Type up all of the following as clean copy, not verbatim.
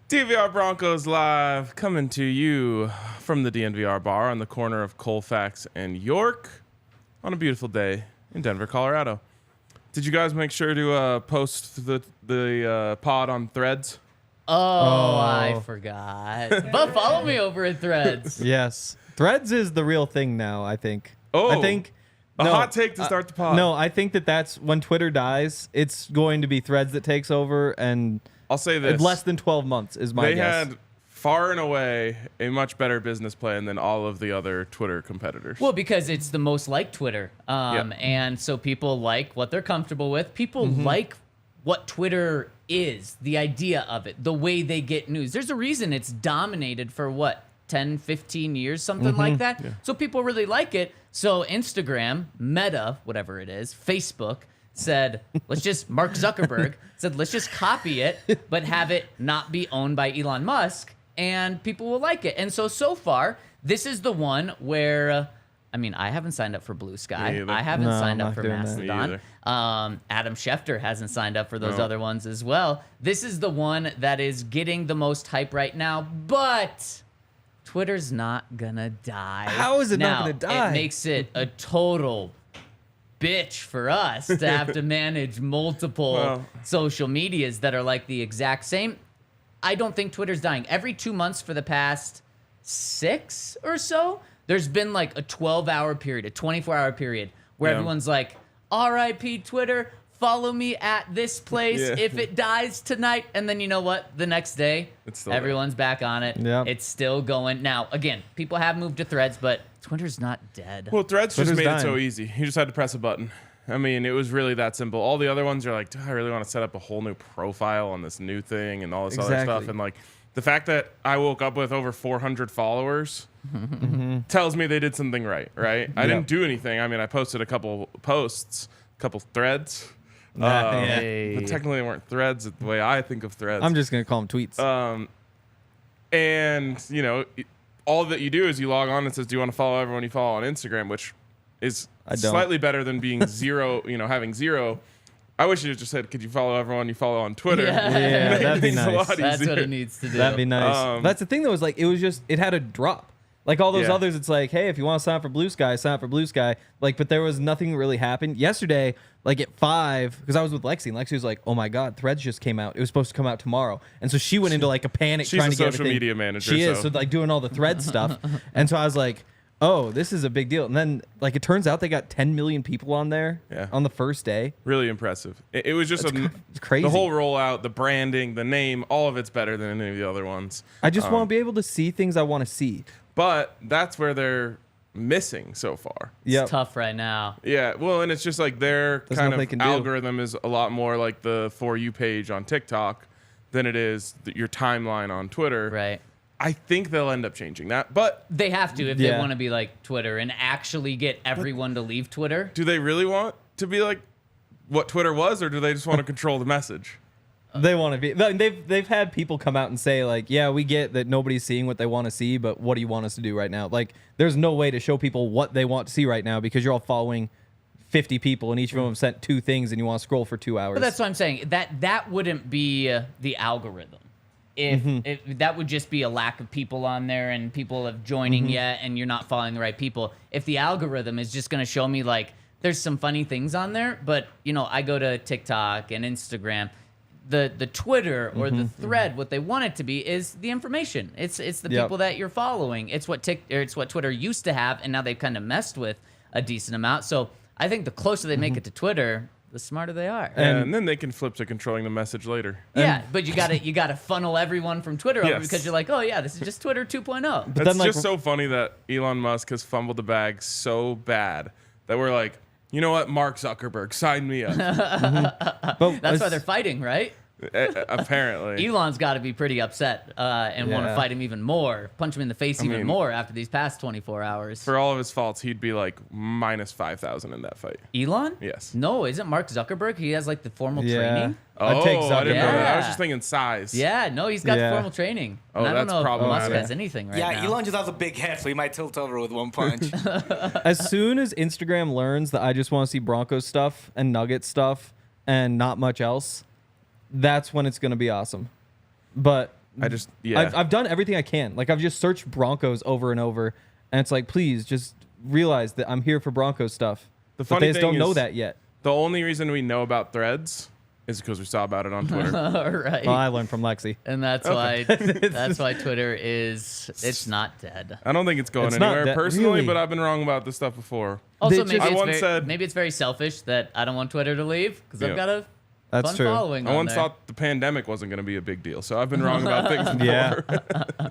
DNVR Broncos live, coming to you from the DNVR Bar on the corner of Colfax and York on a beautiful day in Denver, Colorado. Did you guys make sure to post the pod on Threads? Oh, I forgot. But follow me over at Threads. Yes. Threads is the real thing now, I think. Oh, I think hot take to start the pod. No, I think that's when Twitter dies, it's going to be Threads that takes over, and I'll say this. less than 12 months is my guess. They had far and away a much better business plan than all of the other Twitter competitors. Well, because it's the most like Twitter. And so people like what they're comfortable with. People like what Twitter is, the idea of it, the way they get news. There's a reason it's dominated for what, 10, 15 years, something like that. Yeah. So people really like it. So Instagram, Meta, whatever it is, Facebook said, Mark Zuckerberg said, let's just copy it, but have it not be owned by Elon Musk, and people will like it. And so far, this is the one where, I haven't signed up for Blue Sky. I haven't signed up for Mastodon. Adam Schefter hasn't signed up for those other ones as well. This is the one that is getting the most hype right now, but Twitter's not gonna die. How is it not gonna die? It makes it a total bitch for us to have to manage multiple social medias that are like the exact same. I don't think Twitter's dying. Every 2 months for the past 6 or so, there's been like a 12-hour period, a 24-hour period where everyone's like, RIP Twitter, follow me at this place if it dies tonight. And then you know what? The next day, everyone's back on it. Yep. It's still going. Now, again, people have moved to Threads, but Twitter's not dead. Well, Threads just made it so easy. You just had to press a button. It was really that simple. All the other ones are like, do I really want to set up a whole new profile on this new thing and all this other stuff? And like the fact that I woke up with over 400 followers tells me they did something right? I didn't do anything. I posted a couple posts, a couple threads. But technically they weren't threads the way I think of threads. I'm just going to call them tweets. And, all that you do is you log on and says, do you want to follow everyone you follow on Instagram, which is slightly better than being zero, having zero. I wish it just said, could you follow everyone you follow on Twitter? Yeah, that'd be nice. That's what it needs to do. That'd be nice. That's the thing, though, is like, it had a drop. Like all those others, it's like, hey, if you want to sign up for Blue Sky, sign up for Blue Sky. Like, but there was nothing really happened. Yesterday, like at 5, because I was with Lexi, and Lexi was like, oh my God, Threads just came out. It was supposed to come out tomorrow. And so she went into like a panic trying to get everything. She's a social media manager. She is, so like doing all the Threads stuff. And so I was like, oh, this is a big deal. And then like it turns out they got 10 million people on there on the first day. Really impressive. It was just it's crazy. The whole rollout, the branding, the name, all of it's better than any of the other ones. I just want to be able to see things I want to see. But that's where they're missing so far. It's tough right now. Yeah, well, and it's just like their kind of algorithm is a lot more like the For You page on TikTok than it is your timeline on Twitter. Right. I think they'll end up changing that, but they have to if they want to be like Twitter and actually get everyone to leave Twitter. Do they really want to be like what Twitter was, or do they just want to control the message? They want to be. They've had people come out and say like, yeah, we get that nobody's seeing what they want to see, but what do you want us to do right now? Like, there's no way to show people what they want to see right now because you're all following 50 people and each of them have sent 2 things and you want to scroll for 2 hours. But that's what I'm saying. That wouldn't be the algorithm. If that would just be a lack of people on there and people have joining yet and you're not following the right people. If the algorithm is just going to show me like there's some funny things on there, but I go to TikTok and Instagram. The Twitter or the thread, what they want it to be is the information. It's the people that you're following. It's what Twitter used to have, and now they've kind of messed with a decent amount. So I think the closer they make it to Twitter, the smarter they are. And then they can flip to controlling the message later. Yeah, but you gotta funnel everyone from Twitter over because you're like, oh yeah, this is just Twitter 2.0. But that's just so funny that Elon Musk has fumbled the bag so bad that we're like, you know what, Mark Zuckerberg, sign me up. But that's why they're fighting, right? Apparently. Elon's got to be pretty upset and want to fight him even more, punch him in the face even more after these past 24 hours. For all of his faults, he'd be like minus 5,000 in that fight. Elon? Yes. No, isn't Mark Zuckerberg? He has like the formal training. Oh, I didn't know that. I was just thinking size. Yeah, no, he's got formal training. Oh, and I don't that's know if Musk problematic. has anything right now. Yeah, Elon just has a big head, so he might tilt over with one punch. As soon as Instagram learns that I just want to see Broncos stuff and Nuggets stuff and not much else, that's when it's going to be awesome. But I've done everything I can. Like I've just searched Broncos over and over, and it's like, please just realize that I'm here for Broncos stuff. But they just don't know that yet. The only reason we know about Threads is because we saw about it on Twitter. All right. Well, I learned from Lexi. And that's why Twitter it's not dead. I don't think it's going anywhere personally, really? But I've been wrong about this stuff before. Also, maybe it's very selfish that I don't want Twitter to leave because I've got a fun following. I once thought the pandemic wasn't going to be a big deal, so I've been wrong about things before. Yeah.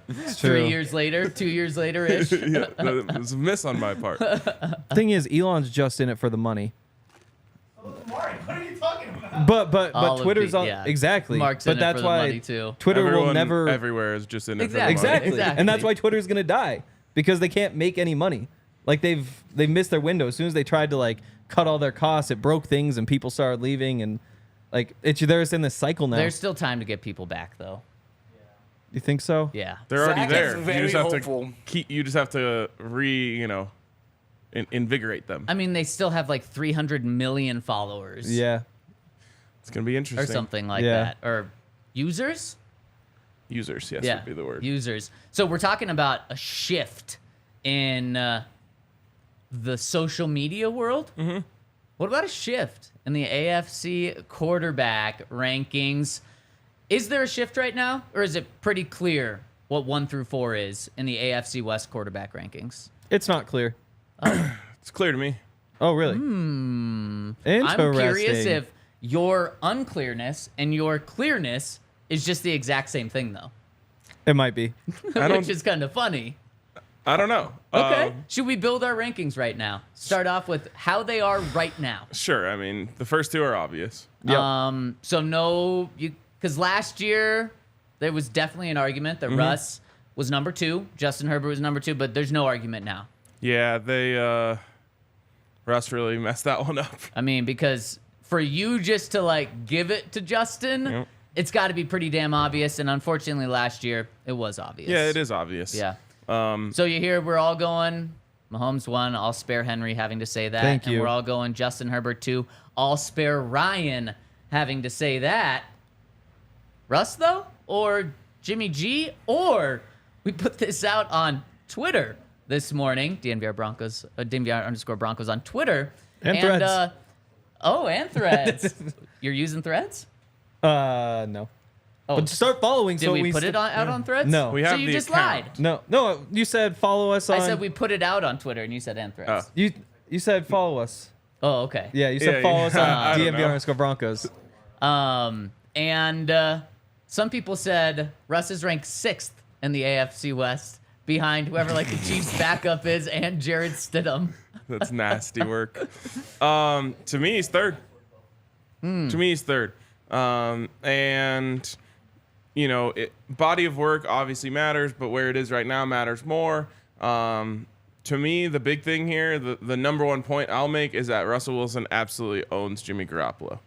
It's true. 3 years later, 2 years later-ish. Yeah, it was a miss on my part. Thing is, Elon's just in it for the money. Mark, what are you talking about? But Twitter's on exactly. Mark's but that's why Twitter will never everywhere is just in it for the money. Exactly. And that's why Twitter's gonna die because they can't make any money. Like they've missed their window. As soon as they tried to like cut all their costs, it broke things and people started leaving and like they're just in this cycle now. There's still time to get people back though. You think so? Yeah. They're already there. You just have to invigorate them. I mean, they still have like 300 million followers. Yeah. It's going to be interesting. Or something like that. Or users? Users, yes, would be the word. Users. So we're talking about a shift in the social media world. Mm-hmm. What about a shift in the AFC quarterback rankings? Is there a shift right now? Or is it pretty clear what 1 through 4 is in the AFC West quarterback rankings? It's not clear. It's clear to me. Oh, really? Interesting. I'm curious if your unclearness and your clearness is just the exact same thing, though. It might be. Which is kind of funny. I don't know. Okay. Should we build our rankings right now? Start off with how they are right now. Sure. I mean, the first two are obvious. Yep. So because last year there was definitely an argument that Russ was number 2, Justin Herbert was number 2, but there's no argument now. Yeah, Russ really messed that one up. I mean, because for you just to like give it to Justin, it's got to be pretty damn obvious. And unfortunately, last year it was obvious. Yeah, it is obvious. Yeah. So you hear we're all going Mahomes 1. I'll spare Henry having to say that. Thank you. And we're all going Justin Herbert 2. I'll spare Ryan having to say that. Russ though, or Jimmy G, or we put this out on Twitter this morning, DNVR Broncos, DNVR_Broncos on Twitter. And Threads. And Threads. You're using Threads? No. Oh, but start following. Did we put it out on Threads? No. We have so you just account. lied. No, you said follow us on... I said we put it out on Twitter, and you said and Threads. You said follow us. Oh, okay. Yeah, you said follow us on DNVR_Broncos. And some people said Russ is ranked 6th in the AFC West, behind whoever like the Chiefs' backup is and Jared Stidham. That's nasty work. To me, he's 3rd. To me, he's 3rd. And you know, body of work obviously matters, but where it is right now matters more. To me, the big thing here, the number one point I'll make is that Russell Wilson absolutely owns Jimmy Garoppolo.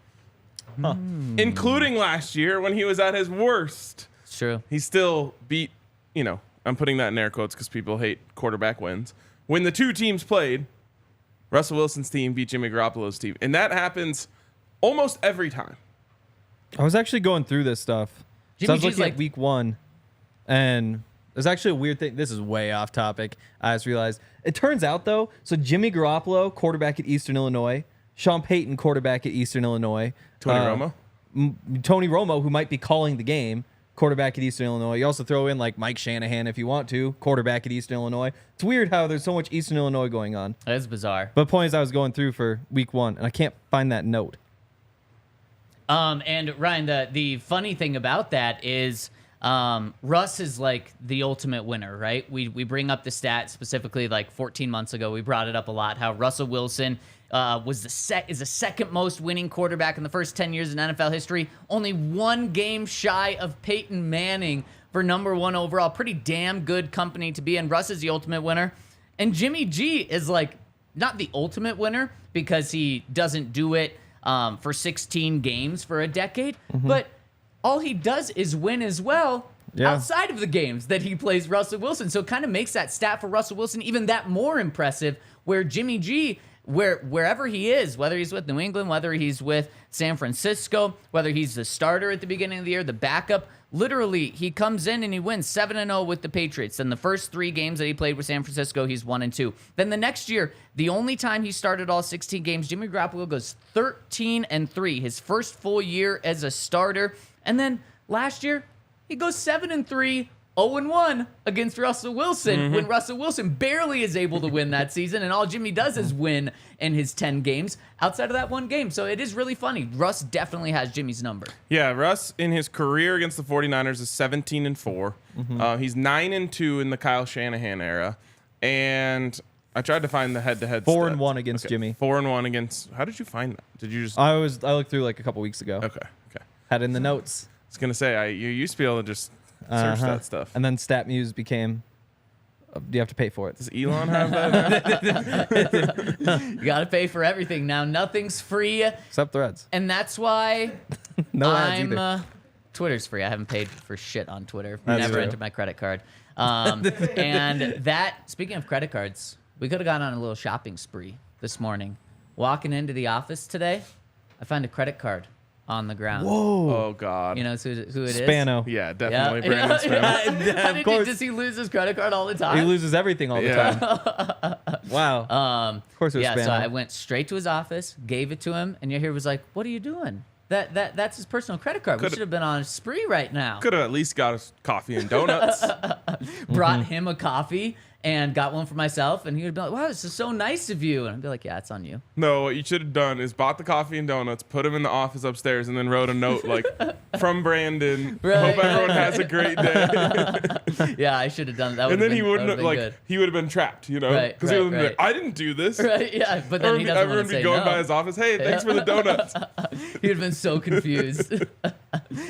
Huh. Including last year when he was at his worst. It's true. He still beat, I'm putting that in air quotes because people hate quarterback wins. When the two teams played, Russell Wilson's team beat Jimmy Garoppolo's team. And that happens almost every time. I was actually going through this stuff. So I was looking at week 1, and there's actually a weird thing. This is way off topic. I just realized. It turns out, though, so Jimmy Garoppolo, quarterback at Eastern Illinois. Sean Payton, quarterback at Eastern Illinois. Tony Romo? Tony Romo, who might be calling the game, quarterback at Eastern Illinois. You also throw in like Mike Shanahan if you want to, quarterback at Eastern Illinois. It's weird how there's so much Eastern Illinois going on. That's bizarre. But the point is I was going through for week 1, and I can't find that note. And Ryan, the funny thing about that is Russ is like the ultimate winner, right? We bring up the stat specifically like 14 months ago. We brought it up a lot, how Russell Wilson is the second most winning quarterback in the first 10 years in NFL history. Only 1 game shy of Peyton Manning for number 1 overall. Pretty damn good company to be in. Russ is the ultimate winner. And Jimmy G is like not the ultimate winner because he doesn't do it for 16 games for a decade, but all he does is win as well outside of the games that he plays Russell Wilson. So it kind of makes that stat for Russell Wilson even that more impressive, where Jimmy G wherever he is, whether he's with New England, whether he's with San Francisco, whether he's the starter at the beginning of the year, the backup, literally he comes in and he wins 7-0 with the Patriots. And the first 3 games that he played with San Francisco, he's 1-2. Then the next year, the only time he started all 16 games, Jimmy Garoppolo goes 13-3, his first full year as a starter. And then last year, he goes 7-3, 0-1 against Russell Wilson when Russell Wilson barely is able to win that season, and all Jimmy does is win in his 10 games outside of that one game. So it is really funny. Russ definitely has Jimmy's number. Yeah, Russ in his career against the 49ers is 17-4. He's 9-2 in the Kyle Shanahan era. And I tried to find the head-to-head 4-1 against Jimmy. 4-1 against. How did you find that? Did you just? I looked through like a couple weeks ago. Okay. Had it in the notes. I was gonna say you used to be able to just search that stuff. And then StatMuse became. You have to pay for it. Does Elon have that? You got to pay for everything now. Nothing's free, Except Threads. and that's why No ads either. Twitter's free. I haven't paid for shit on Twitter. That's Never true. entered my credit card. And that, speaking of credit cards, we could have gone on a little shopping spree this morning. Walking into the office today, I find a credit card on the ground. Whoa. Oh God. You know who it is? Spano. Yeah, definitely Brandon Spano. Of course. Does he lose his credit card all the time? He loses everything all the Yeah. time. Wow. Of course it was Spano. So I went straight to his office, gave it to him, and he was like, "What are you doing? That's his personal credit card. We should have been on a spree right now." Could have at least got us coffee and donuts. Brought him a coffee and got one for myself, and he would be like, "Wow, this is so nice of you," and I'd be like, "Yeah, it's on you." No, what you should have done is bought the coffee and donuts, put them in the office upstairs, and then wrote a note like, "From Brandon. Right. Hope everyone has a great day." Yeah, I should have done that. And then he wouldn't have, good. he would have been trapped, you know, Right, because he would have been right. like, "I didn't do this." Right, yeah, but then he doesn't want Everyone to be say going no. by his office. Hey, thanks for the donuts. He would have been so confused.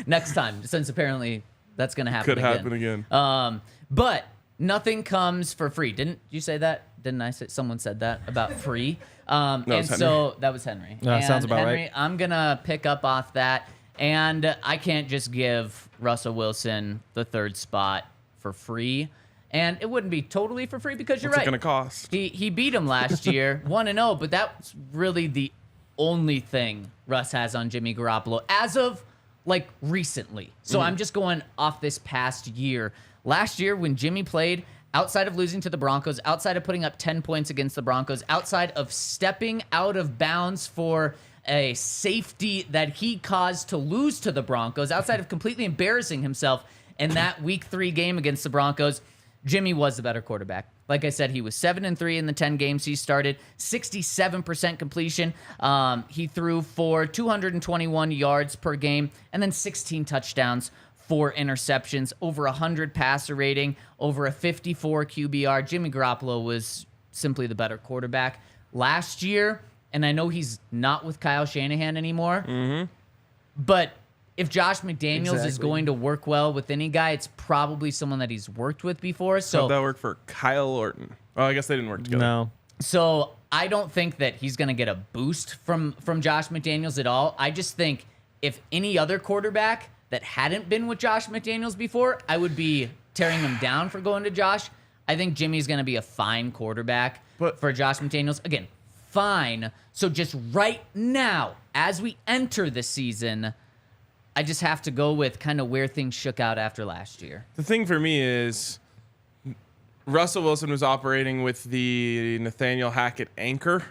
Next time, since apparently that's going to happen Could again. happen again. But nothing comes for free. Didn't you say that? Didn't I say someone said that about free? And was Henry. so that was Henry. Yeah, and sounds about Henry, right. I'm going to pick up off that. And I can't just give Russell Wilson the 3rd spot for free. And it wouldn't be totally for free because you're What's right. it going to cost? He beat him last year, 1-0, but that's really the only thing Russ has on Jimmy Garoppolo as of like recently. So I'm just going off this past year. Last year when Jimmy played, outside of losing to the Broncos, outside of putting up 10 points against the Broncos, outside of stepping out of bounds for a safety that he caused to lose to the Broncos, outside of completely embarrassing himself in that Week 3 game against the Broncos, Jimmy was the better quarterback. Like I said, he was 7-3 in the 10 games he started, 67% completion. He threw for 221 yards per game, and then 16 touchdowns, 4 interceptions, over 100 passer rating, over a 54 QBR. Jimmy Garoppolo was simply the better quarterback last year, and I know he's not with Kyle Shanahan anymore, but if Josh McDaniels is going to work well with any guy, it's probably someone that he's worked with before. So How'd that work for Kyle Orton? Oh, I guess they didn't work together. No. So I don't think that he's going to get a boost from Josh McDaniels at all. I just think if any other quarterback that hadn't been with Josh McDaniels before, I would be tearing him down for going to Josh. I think Jimmy's going to be a fine quarterback for Josh McDaniels. Again, fine. So just right now, as we enter the season, I just have to go with kind of where things shook out after last year. The thing for me is Russell Wilson was operating with the Nathaniel Hackett anchor,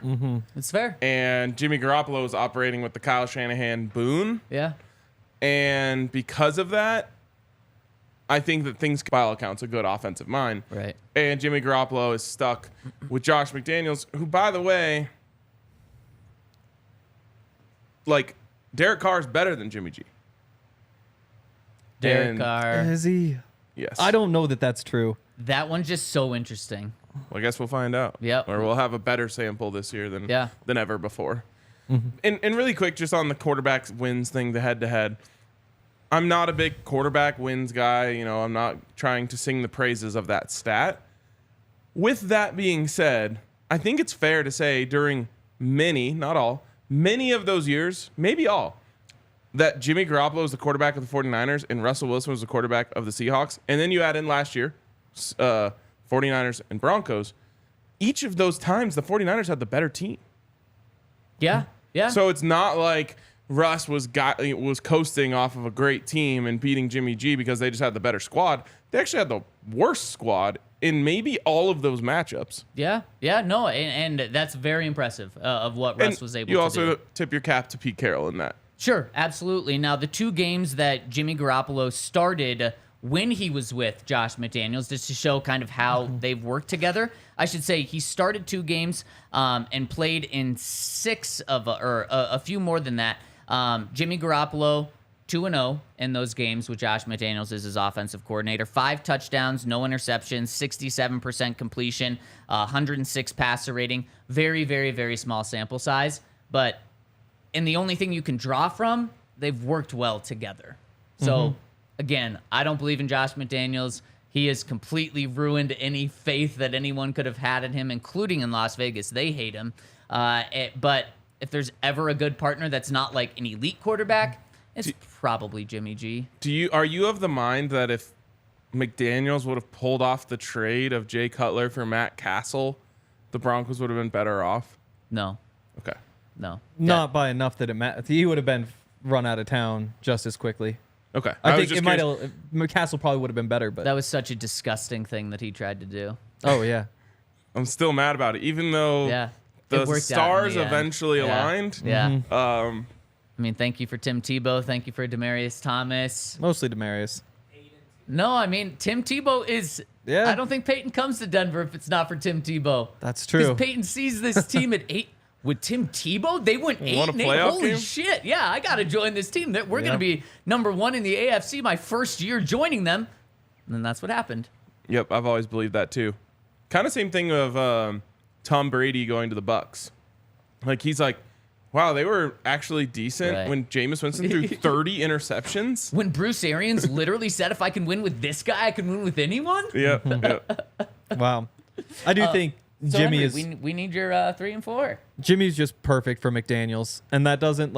It's fair. and Jimmy Garoppolo was operating with the Kyle Shanahan boon. Yeah. And because of that, I think that things, by all accounts, a good offensive mind. Right. And Jimmy Garoppolo is stuck with Josh McDaniels, who, by the way, like, Derek Carr is better than Jimmy G. Derek And- Carr. Is he? Yes. I don't know that that's true. That one's just so interesting. Well, I guess we'll find out. Yep. Or we'll have a better sample this year than ever before. And really quick, just on the quarterback wins thing, the head-to-head. I'm not a big quarterback wins guy. You know, I'm not trying to sing the praises of that stat. With that being said, I think it's fair to say during many, not all, many of those years, maybe all, that Jimmy Garoppolo was the quarterback of the 49ers and Russell Wilson was the quarterback of the Seahawks. And then you add in last year, 49ers and Broncos. Each of those times, the 49ers had the better team. Yeah. Yeah. So it's not like Russ was coasting off of a great team and beating Jimmy G because they just had the better squad. They actually had the worst squad in maybe all of those matchups. Yeah. No, and that's very impressive of what Russ was able to do. You also tip your cap to Pete Carroll in that. Sure, absolutely. Now, the 2 games that Jimmy Garoppolo started when he was with Josh McDaniels, just to show kind of how they've worked together. I should say he started 2 games and played in 6 of, or a few more than that. Jimmy Garoppolo, 2-0 in those games with Josh McDaniels as his offensive coordinator. 5 touchdowns, no interceptions, 67% completion, 106 passer rating. Very, very, very small sample size. And the only thing you can draw from, they've worked well together. So, again, I don't believe in Josh McDaniels. He has completely ruined any faith that anyone could have had in him, including in Las Vegas. They hate him. But if there's ever a good partner that's not like an elite quarterback, it's probably Jimmy G. Are you of the mind that if McDaniels would have pulled off the trade of Jay Cutler for Matt Castle, the Broncos would have been better off? No. Okay. No. Not by enough that it mattered. He would have been run out of town just as quickly. Okay. I think it might have. McCastle probably would have been better, but That was such a disgusting thing that he tried to do. oh yeah, I'm still mad about it, even though Yeah. the It worked out in stars the end. eventually aligned. Yeah. Um, I mean, thank you for Tim Tebow. Thank you for Demaryius Thomas. mostly Demaryius. No, I mean, Tim Tebow is... Yeah. I don't think Peyton comes to Denver if it's not for Tim Tebow. That's true. Because Peyton sees this team at 8... With Tim Tebow, they went 8-8. playoff Holy game? shit. Yeah, I got to join this team. We're going to be number 1 in the AFC my first year joining them. And then that's what happened. Yep, I've always believed that too. Kind of same thing of Tom Brady going to the Bucks. Like he's like, wow, they were actually decent Right. when Jameis Winston threw 30 interceptions. When Bruce Arians literally said, if I can win with this guy, I can win with anyone. Yep. Wow, I do think So Jimmy Henry, is. we need your 3 and 4. Jimmy's just perfect for McDaniels, and that doesn't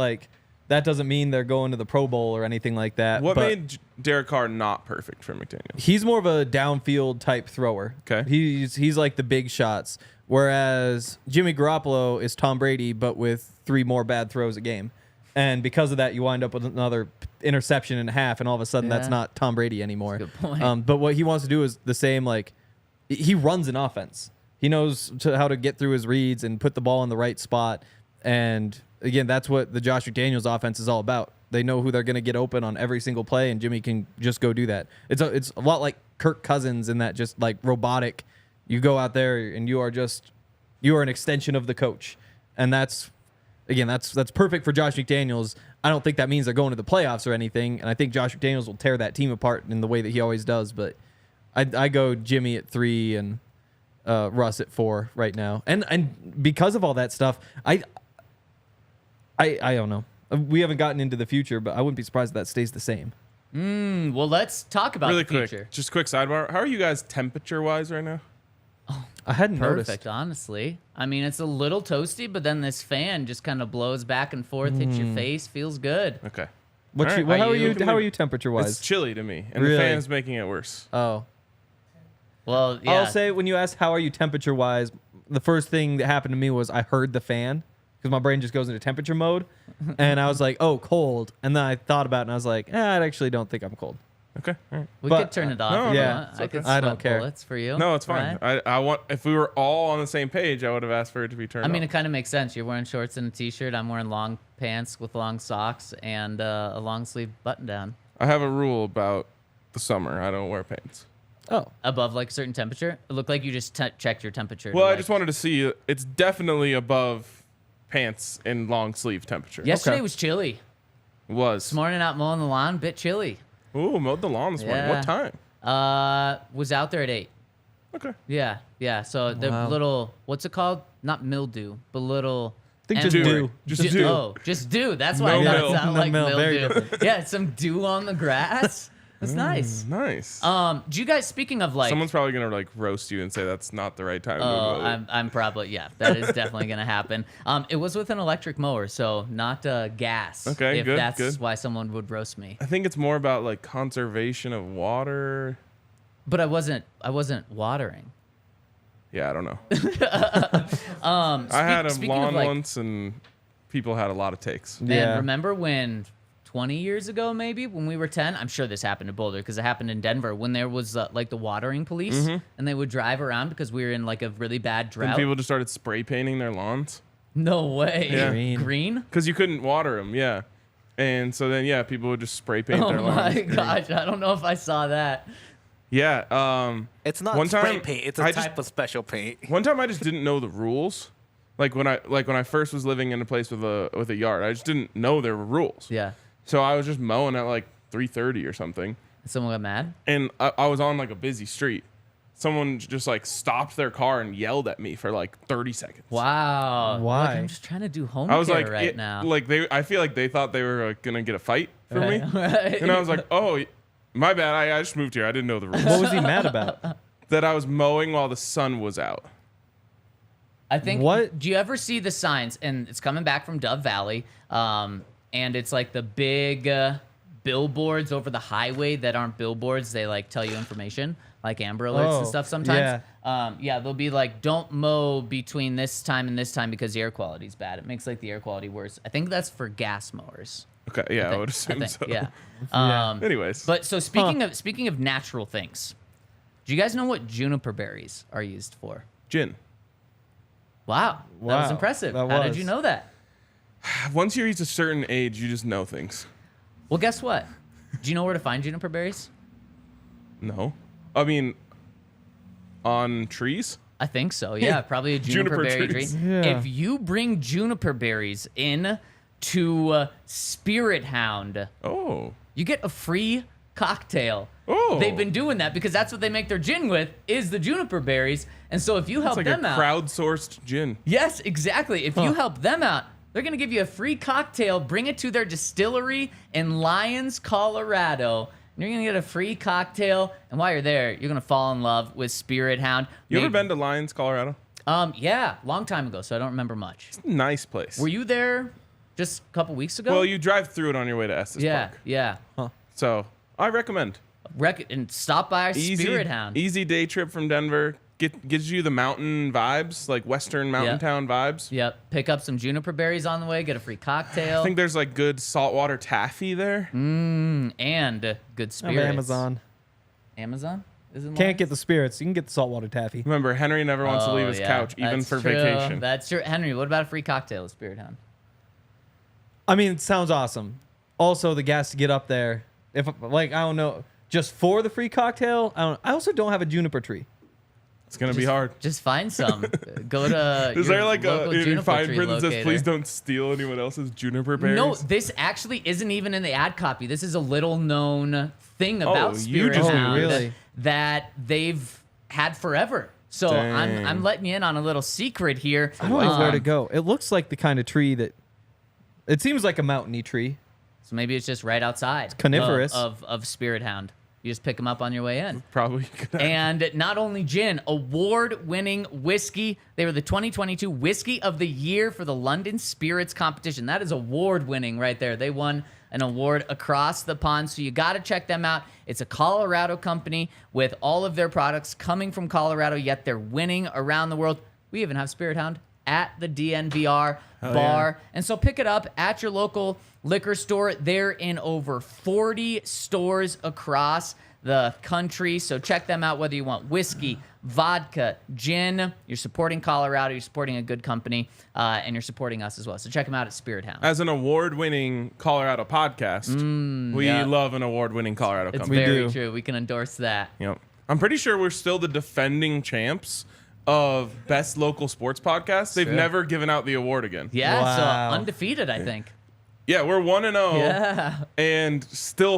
mean they're going to the Pro Bowl or anything like that. What but made Derek Carr not perfect for McDaniel? he's more of a downfield type thrower. Okay. He's like the big shots, whereas Jimmy Garoppolo is Tom Brady, but with 3 more bad throws a game, and because of that, you wind up with another interception and a half, and all of a sudden that's Yeah. not Tom Brady anymore. That's a good point. But what he wants to do is the same. Like he runs an offense. He knows how to get through his reads and put the ball in the right spot. And again, that's what the Josh McDaniels offense is all about. They know who they're going to get open on every single play, and Jimmy can just go do that. It's a lot like Kirk Cousins in that just like robotic. You go out there and you are an extension of the coach, and that's perfect for Josh McDaniels. I don't think that means they're going to the playoffs or anything, and I think Josh McDaniels will tear that team apart in the way that he always does. But I go Jimmy at 3 and Russ at 4 right now, and because of all that stuff, I don't know. We haven't gotten into the future, but I wouldn't be surprised if that stays the same. Well, let's talk about Really the quick, future. just quick sidebar. How are you guys temperature-wise right now? I hadn't Perfect, noticed. honestly. I mean, it's a little toasty, but then this fan just kind of blows back and forth, hits your face, feels good. Okay. What All you, right. well, how Are are you- you? How are you temperature It's wise? chilly to me, and Really? the fan's making it worse. Oh, Well, yeah. I'll say when you ask how are you temperature wise, the first thing that happened to me was I heard the fan because my brain just goes into temperature mode, and I was like, oh, cold, and then I thought about it and I was like, I actually don't think I'm cold. Okay. All right. we but- could turn it off. No, if you yeah, want. it's I could okay. I don't sweat care. bullets for you. No, it's fine. right? I want if we were all on the same page, I would have asked for it to be turned I mean, off. it kind of makes sense. You're wearing shorts and a t-shirt. I'm wearing long pants with long socks and a long sleeve button down. I have a rule about the summer. I don't wear pants. Oh, Above like a certain temperature. It looked like you just checked your temperature. Well, I like- just wanted to see. It's definitely above pants in long sleeve temperature. Yesterday Okay. was chilly. It was. This morning out mowing the lawn, bit chilly. Ooh, mowed the lawn this morning. Yeah. What time? Was out there at 8. Okay. Yeah. So the Wow. little, what's it called? Not mildew, but little. I think M just word. dew. Just dew. Oh, just dew. That's why No I got mill. it sound No like mill. Very mildew. Yeah, some dew on the grass. That's nice. Nice. Do you guys, speaking of like, Someone's probably gonna like roast you and say that's not the right time. oh, to mow. I'm probably, yeah, that is definitely gonna happen. It was with an electric mower, so not gas. Okay, if good, that's good. why someone would roast me. I think it's more about like conservation of water. But I wasn't watering. Yeah, I don't know. I had a speaking lawn of, like, once, and people had a lot of takes. Man, remember when 20 years ago, maybe when we were 10, I'm sure this happened in Boulder because it happened in Denver when there was like the watering police and they would drive around because we were in like a really bad drought. And people just started spray painting their lawns. No way. Yeah. Green? Because you couldn't water them, yeah. And so then, people would just spray paint their lawns. Oh my gosh, I don't know if I saw that. Yeah. It's not spray paint. It's a type of special paint. One time I just didn't know the rules. Like when I first was living in a place with a yard, I just didn't know there were rules. Yeah. So I was just mowing at like 3:30 or something. Someone got mad? And I was on like a busy street. Someone just like stopped their car and yelled at me for like 30 seconds. Wow. Why? Look, I'm just trying to do home I was care like, now. Like I feel like they thought they were gonna get a fight for me. Right. And I was like, oh, my bad. I just moved here. I didn't know the rules. What was he mad about? That I was mowing while the sun was out. I think. What? Do you ever see the signs? And it's coming back from Dove Valley. And it's like the big billboards over the highway that aren't billboards. They like tell you information, like Amber Alerts and stuff sometimes. They'll be like, don't mow between this time and this time because the air quality is bad. It makes like the air quality worse. I think that's for gas mowers. Okay, yeah, I would assume so. Yeah. Anyways. But so speaking of natural things, do you guys know what juniper berries are used for? Gin. Wow. That was impressive. How did you know that? Once you reach a certain age, you just know things. Well, guess what? Do you know where to find juniper berries? No. I mean, on trees? I think so. Yeah, probably a juniper berry tree. Yeah. If you bring juniper berries in to Spirit Hound, you get a free cocktail. They've been doing that because that's what they make their gin with is the juniper berries. And so if you help them out, crowdsourced gin. Yes, exactly. If you help them out, they're going to give you a free cocktail. Bring it to their distillery in Lyons, Colorado. And you're going to get a free cocktail. And while you're there, you're going to fall in love with Spirit Hound. You ever been to Lyons, Colorado? Yeah, long time ago, so I don't remember much. It's a nice place. Were you there just a couple weeks ago? Well, you drive through it on your way to Estes Park. Yeah. So I recommend. And stop by our Spirit Hound. Easy day trip from Denver. Gives you the mountain vibes, like Western mountain town vibes. Yep. Pick up some juniper berries on the way. Get a free cocktail. I think there's like good saltwater taffy there. And good spirits. Amazon. Amazon? Can't get the spirits. You can get the saltwater taffy. Remember, Henry never wants to leave his couch, even for vacation. That's true. Henry, what about a free cocktail at Spirit Hound? I mean, it sounds awesome. Also, the gas to get up there. If I don't know, just for the free cocktail. I also don't have a juniper tree. It's gonna be hard. Just find some. Go to. Is there like a fine print that says locator. please don't steal anyone else's juniper berries? No, this actually isn't even in the ad copy. This is a little known thing about Spirit Hound that they've had forever. So I'm letting you in on a little secret here. I don't know where to go. It looks like the kind of tree that. It seems like a mountainy tree. So maybe it's just right outside. It's coniferous of Spirit Hound. You just pick them up on your way in. Probably. And not only gin, award-winning whiskey. They were the 2022 Whiskey of the Year for the London Spirits Competition. That is award-winning right there. They won an award across the pond, so you got to check them out. It's a Colorado company with all of their products coming from Colorado, yet they're winning around the world. We even have Spirit Hound at the DNVR Bar. Yeah. And so pick it up at your local liquor store. They're in over 40 stores across the country. So check them out whether you want whiskey, vodka, gin. You're supporting Colorado. You're supporting a good company. And you're supporting us as well. So check them out at Spirit Hound. As an award-winning Colorado podcast, we love an award-winning Colorado company. It's very true. We can endorse that. Yep. I'm pretty sure we're still the defending champs of best local sports podcast. They've never given out the award again. Yeah, so undefeated, I think. Yeah, we're 1-0. Yeah. And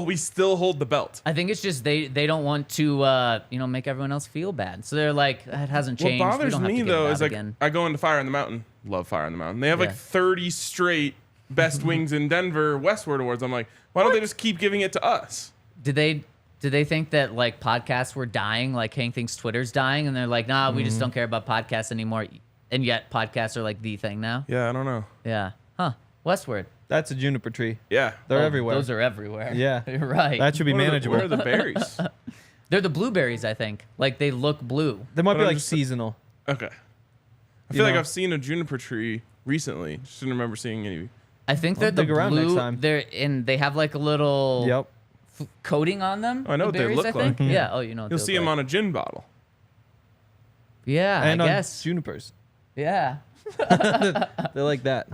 we still hold the belt. I think it's just they don't want to make everyone else feel bad. So they're like, it hasn't changed. What bothers me though is like again. I go into Fire on the Mountain. Love Fire on the Mountain. They have like 30 straight best wings in Denver Westward awards. I'm like, why don't they just keep giving it to us? Did they think that like podcasts were dying, like Hank thinks Twitter's dying, and they're like, nah, we just don't care about podcasts anymore, and yet podcasts are like the thing now? Yeah, I don't know. Yeah. Huh. Westward. That's a juniper tree. Yeah. They're everywhere. Those are everywhere. Yeah. You're right. That should be manageable. Where are the berries? They're the blueberries, I think. Like they look blue. They might be like seasonal. Okay. I feel like I've seen a juniper tree recently. Just didn't remember seeing any. I think they're the around blue. next time. They have like a little coating on them. I know what they berries, look I think. like. Yeah. Oh, you know. What You'll they see look them like. on a gin bottle. Yeah, and I on guess. junipers. Yeah. They're like that.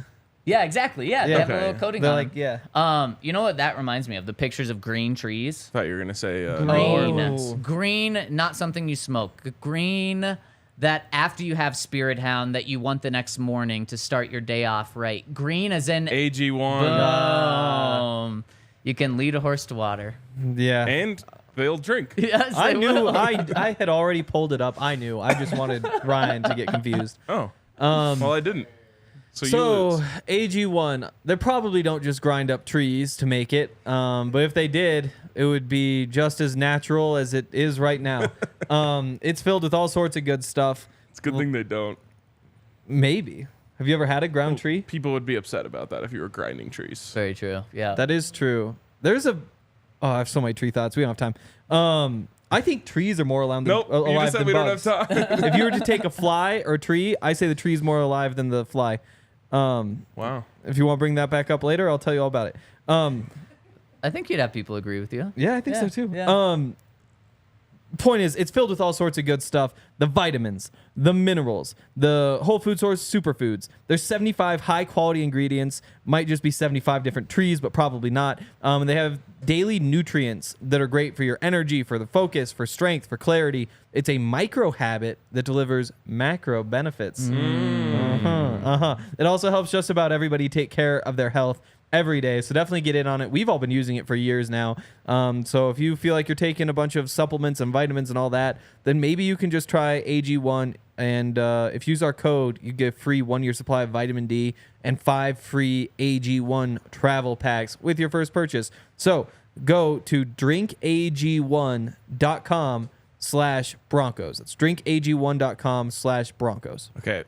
Yeah, exactly. Yeah, they have a little coating They're on like, them. You know what that reminds me of? The pictures of green trees. Thought you were gonna say Green. Oh. Green, not something you smoke. Green that after you have Spirit Hound that you want the next morning to start your day off right. Green as in AG1. boom. You can lead a horse to water. Yeah. And they'll drink. Yes, I they knew. will. I had already pulled it up. I knew. I just wanted Ryan to get confused. Oh. Well, I didn't. So you lose. AG1, they probably don't just grind up trees to make it. But if they did, it would be just as natural as it is right now. It's filled with all sorts of good stuff. It's a good thing they don't. Maybe. Have you ever had a ground tree? People would be upset about that if you were grinding trees. Very true. Yeah. That is true. There's a. Oh, I have so many tree thoughts. We don't have time. I think trees are more alive than, Nope. You just said than we bugs. don't have time. If you were to take a fly or a tree, I say the tree's more alive than the fly. Wow. If you want to bring that back up later, I'll tell you all about it. I think you'd have people agree with you. Yeah, I think so too. Yeah. Point is, it's filled with all sorts of good stuff. The vitamins, the minerals, the whole food source superfoods. There's 75 high quality ingredients. Might just be 75 different trees, but probably not. They have daily nutrients that are great for your energy, for the focus, for strength, for clarity. It's a micro habit that delivers macro benefits. It also helps just about everybody take care of their health every day, so definitely get in on it. We've all been using it for years now. So if you feel like you're taking a bunch of supplements and vitamins and all that, then maybe you can just try AG1. And if you use our code, you get a free 1-year supply of vitamin D and 5 free AG1 travel packs with your first purchase. So go to drinkag1.com/Broncos. That's drinkag1.com/Broncos. Okay.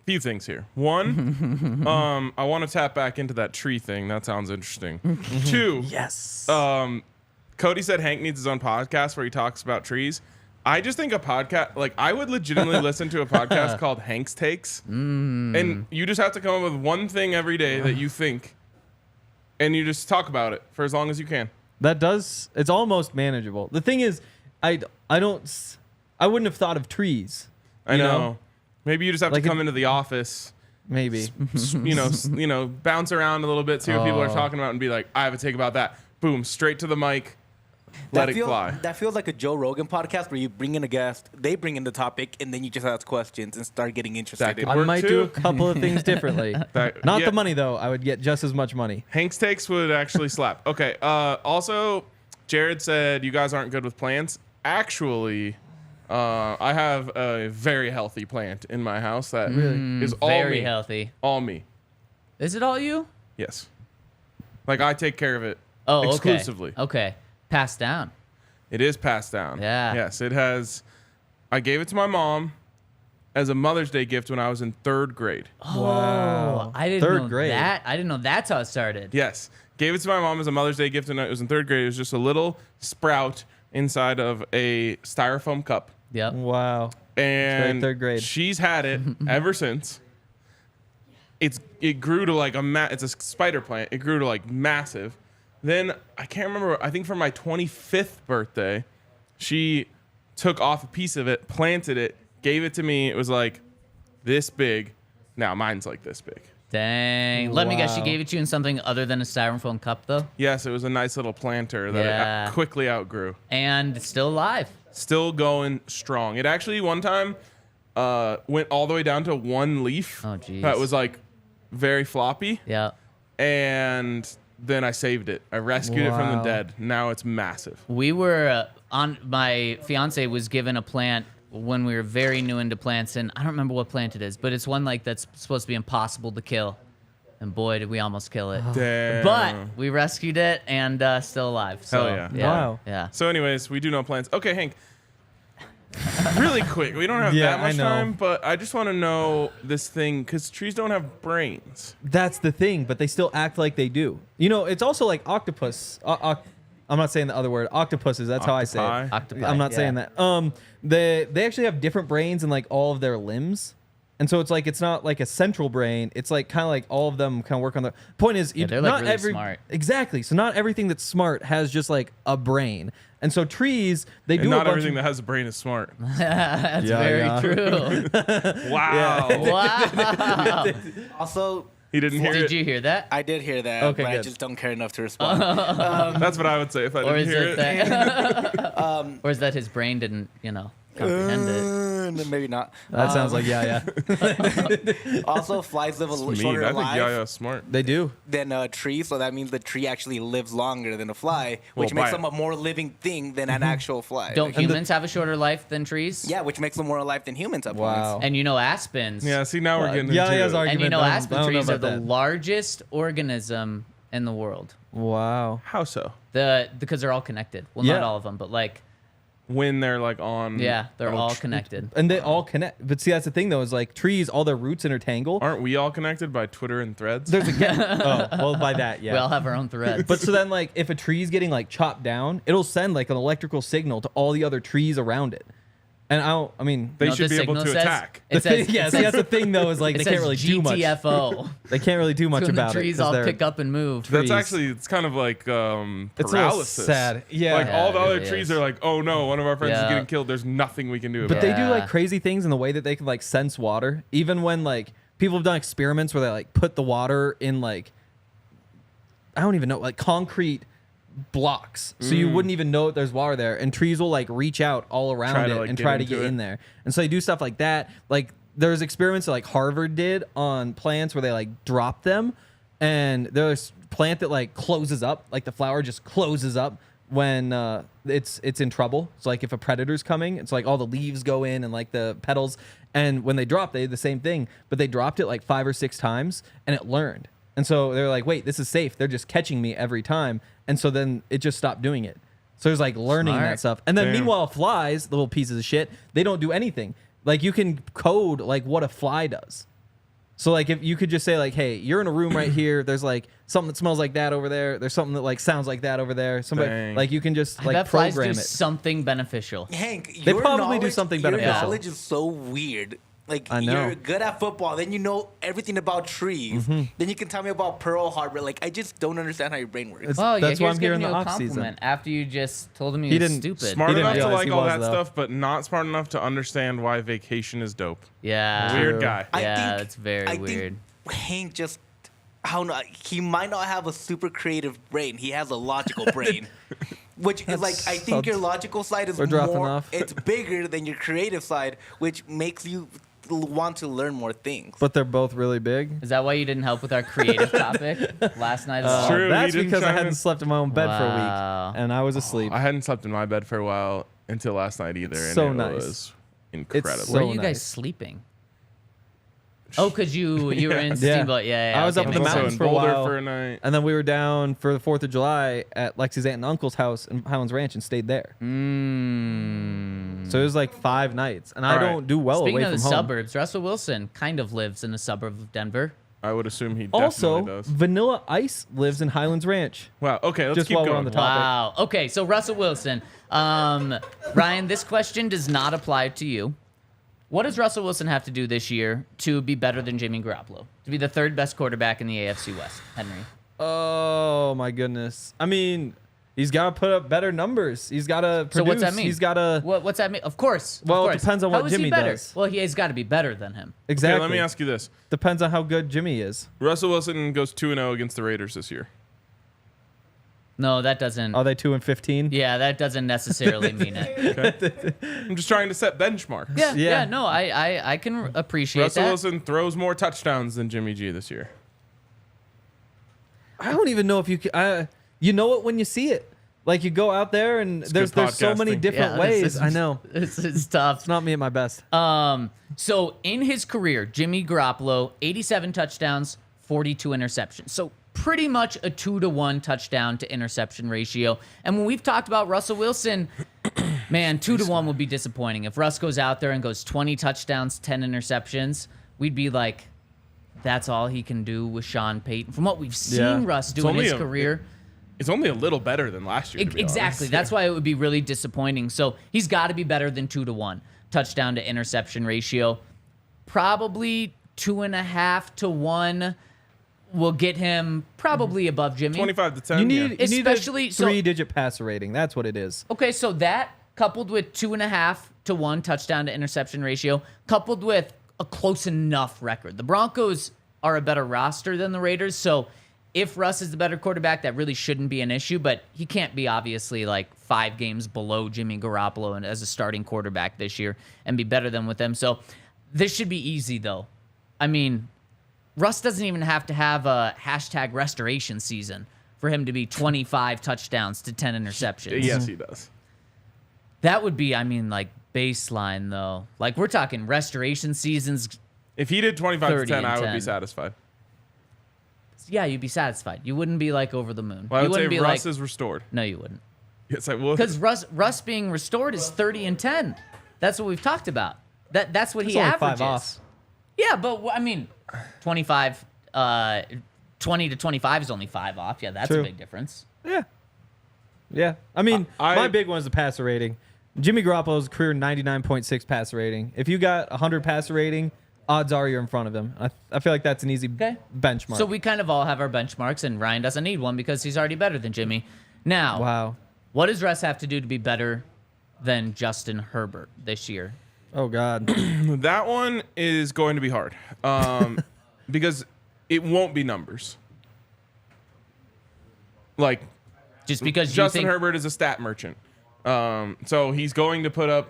Few things here. One, I want to tap back into that tree thing. That sounds interesting. Two, Yes. Cody said Hank needs his own podcast where he talks about trees. I just think a podcast, like I would legitimately listen to a podcast called Hank's Takes. And you just have to come up with one thing every day that you think, and you just talk about it for as long as you can. It's almost manageable. The thing is, I wouldn't have thought of trees. I know. Maybe you just have to come into the office, Maybe. bounce around a little bit, see what people are talking about, and be like, I have a take about that. Boom, straight to the mic, let it fly. That feels like a Joe Rogan podcast where you bring in a guest, they bring in the topic, and then you just ask questions and start getting interested. could I work might too. do a couple of things differently. Not yeah. the money, though. I would get just as much money. Hank's Takes would actually slap. Okay. Also, Jared said you guys aren't good with plants. Actually, I have a very healthy plant in my house that is all Very me. healthy. All me. Is it all you? Yes. Like I take care of it Oh, exclusively. Okay. Passed down. It is passed down. Yeah. Yes, it has. I gave it to my mom as a Mother's Day gift when I was in 3rd grade. Oh, I didn't Third know grade. that. I didn't know that's how it started. Yes. Gave it to my mom as a Mother's Day gift when I was in 3rd grade. It was just a little sprout inside of a styrofoam cup. Yep. Wow. And Third grade. she's had it ever since. It grew to like it's a spider plant. It grew to like massive. Then I can't remember. I think for my 25th birthday, she took off a piece of it, planted it, gave it to me. It was like this big. Now mine's like this big. Dang. Let me guess, she Wow. gave it to you in something other than a styrofoam cup, though? Yes, it was a nice little planter that Yeah. it quickly outgrew. And it's still alive. Still going strong. It actually one time went all the way down to one leaf. Oh, geez. That was like very floppy. Yeah. And then I saved it. I rescued it from the Wow. dead. Now it's massive. We were my fiance was given a plant when we were very new into plants, and I don't remember what plant it is, but it's one like that's supposed to be impossible to kill. And boy, did we almost kill it. Damn. But we rescued it and still alive. So, Hell yeah. Wow. Yeah. So anyways, we do know plants. Okay, Hank. Really quick. We don't have Yeah, that much I know. time, but I just want to know this thing because trees don't have brains. That's the thing, but they still act like they do. You know, it's also like octopus. I'm not saying the other word. Octopuses. That's how I say it. Octopi, I'm not yeah. saying that. They actually have different brains in like all of their limbs. And so it's like it's not like a central brain. It's like kind of like all of them kind of work on the point is they're not like really every smart. Exactly. So not everything that's smart has just like a brain. And so trees, they And do not a bunch everything of, that has a brain is smart. That's Yeah, very yeah. true. Wow. Wow. Also, He didn't hear Did it. you hear that? I did hear that, Okay, but I good. just don't care enough to respond. That's what I would say if I Or didn't is hear it it. that? Or is that his brain didn't, comprehend it? Maybe not. that sounds like yeah. Also, flies live a Me, shorter I think life Yaya's smart. They do. than a tree, so that means the tree actually lives longer than a fly, Well, which makes by- them a more living thing than an actual fly. Don't Like, humans have a shorter life than trees? yeah, which makes them more alive than humans at Wow. points. And aspens. Yeah, see, now we're getting into Yaya's it. argument. And I aspen don't know trees are about the that. largest organism in the world. Wow. How so? Because they're all connected. Well, Yeah. not all of them, but When they're like on. they're Oh, all connected. And they all connect. But see, that's the thing though, is like trees, all their roots intertangle. Aren't we all connected by Twitter and Threads? There's a well, by that, yeah. We all have our own threads. But so then, like, if a tree's getting like chopped down, it'll send like an electrical signal to all the other trees around it. And I mean, They You know what should this be able signal to says? attack. It says, yeah. See, that's the thing though, is like it they says can't really do much. GTFO. They can't really do much When the about it. trees 'cause all they're- pick up and move. Trees. That's actually, it's kind of like It's a little paralysis. sad. Yeah. Like Yeah, all the it other really trees is. are like, oh no, one of our friends is Yeah. getting killed. There's nothing we can do about But it. they do Yeah. like crazy things in the way that they can like sense water. Even when like people have done experiments where they like put the water in like I don't even know, like concrete blocks, so you wouldn't even know that there's water there, and trees will like reach out all around Try to, it like, and get try to into get it. in there. And so they do stuff like that. Like there's experiments that like Harvard did on plants where they like drop them, and there's a plant that like closes up, like the flower just closes up when it's in trouble. So like if a predator's coming, it's like all the leaves go in and like the petals, and when they drop, they did the same thing, but they dropped it like 5 or 6 times and it learned. And so they're like, wait, this is safe. They're just catching me every time. And so then it just stopped doing it. So there's like learning Smart. that stuff. And then Damn. meanwhile, flies, the little pieces of shit, they don't do anything. Like you can code like what a fly does. So like if you could just say like, hey, you're in a room right here. There's like something that smells like that over there. There's something that like sounds like that over there. Somebody Dang. like you can just I like bet flies program do it. something beneficial. Hank, They your probably do knowledge- something Your beneficial. knowledge is so weird. Like I know. you're good at football, then you know everything about trees. Then you can tell me about Pearl Harbor. Like I just don't understand how your brain works. It's- Oh, that's yeah, why here's I'm here in giving the you a off season. compliment after you just told him He he was didn't- stupid. Smart He didn't enough to realize like he all was, that though. stuff, but not smart enough to understand why vacation is dope. Yeah. Weird guy. Yeah, it's very I weird. Think Hank just, I don't know. He might not have a super creative brain. He has a logical brain, which is like I think your logical side is We're dropping more. off. It's bigger than your creative side, which makes you want to learn more things. But they're both really big. Is that why you didn't help with our creative topic last night? Uh, True, he that's didn't because I chime hadn't in. slept in my own bed for a Wow. week, and I was asleep. I hadn't slept in my bed for a while until last night either, and So it nice. was incredible. so Where are you nice. guys sleeping? Oh, because you were in Yeah. Steamboat. Yeah, I was up in the makes Also mountains in sense. for a Boulder while. for a night. And then we were down for the 4th of July at Lexi's aunt and uncle's house in Highlands Ranch and stayed there. So it was like 5 nights. And I All right. don't do well Speaking away of from the home. suburbs, Russell Wilson kind of lives in a suburb of Denver. I would assume he definitely Also, does. Vanilla Ice lives in Highlands Ranch. Wow. Okay, let's just keep while we're going. on the topic. Wow. Okay, so Russell Wilson. Ryan, this question does not apply to you. What does Russell Wilson have to do this year to be better than Jimmy Garoppolo? To be the 3rd best quarterback in the AFC West, Henry? Oh, my goodness. I mean, he's got to put up better numbers. He's got to produce. So what's that mean? He's got to... What's that mean? Of course. Well, of it course. depends on How what is he Jimmy better? does. Well, he has got to be better than him. Exactly. Okay, let me ask you this. Depends on how good Jimmy is. Russell Wilson goes 2-0 against the Raiders this year. No, that doesn't. Are they 2-15? Yeah, that doesn't necessarily mean it. I'm just trying to set benchmarks. Yeah, Yeah. yeah. No, I can appreciate Russell that. Wilson throws more touchdowns than Jimmy G this year. I don't even know if you can. You know it when you see it. Like you go out there and there's good so many podcasting. different Yeah, ways. I know. It's tough. It's not me at my best. So in his career, Jimmy Garoppolo, 87 touchdowns, 42 interceptions. So pretty much a 2-to-1 touchdown to interception ratio. And when we've talked about Russell Wilson, man, 2-to-1 would be disappointing. If Russ goes out there and goes 20 touchdowns, 10 interceptions, we'd be like, that's all he can do with Sean Payton. From what we've seen Yeah. Russ do in only his a- caready. It's only a little better than last year. To be Exactly. honest. That's why it would be really disappointing. So he's got to be better than 2-to-1 touchdown to interception ratio. probably 2.5 to 1 will get him probably above Jimmy. 25 to 10. You need Especially a 3-digit passer rating. That's what it is. Okay, so that coupled with 2.5 to 1 touchdown to interception ratio, coupled with a close enough record. The Broncos are a better roster than the Raiders, so if Russ is the better quarterback, that really shouldn't be an issue, but he can't be obviously like 5 games below Jimmy Garoppolo and as a starting quarterback this year and be better than with them. So this should be easy, though. I mean, Russ doesn't even have to have a hashtag restoration season for him to be 25 touchdowns to 10 interceptions. Yes, he does. That would be, I mean, like baseline, though. Like, we're talking restoration seasons. If he did 25 to 30 10, I and would 10. be satisfied. Yeah, you'd be satisfied. You wouldn't be like over the moon. Well, I You would say wouldn't be Russ like, is restored. no, you wouldn't. Yes, I would. Because Russ being restored is 30 and 10. That's what we've talked about. That's what he only averages. 5 off. Yeah, but I mean, 25, 20 to 25 is only 5 off. Yeah, that's True. a big difference. Yeah. Yeah. I mean, I- my big one is the passer rating. Jimmy Garoppolo's career 99.6 passer rating. If you got 100 passer rating, odds are you're in front of him. I feel like that's an easy benchmark. So we kind of all have our benchmarks, and Ryan doesn't need one because he's already better than Jimmy. Now, wow. what does Russ have to do to be better than Justin Herbert this year? Oh, God. That one is going to be hard because it won't be numbers. Like, Just because you Justin think Herbert is a stat merchant. So he's going to put up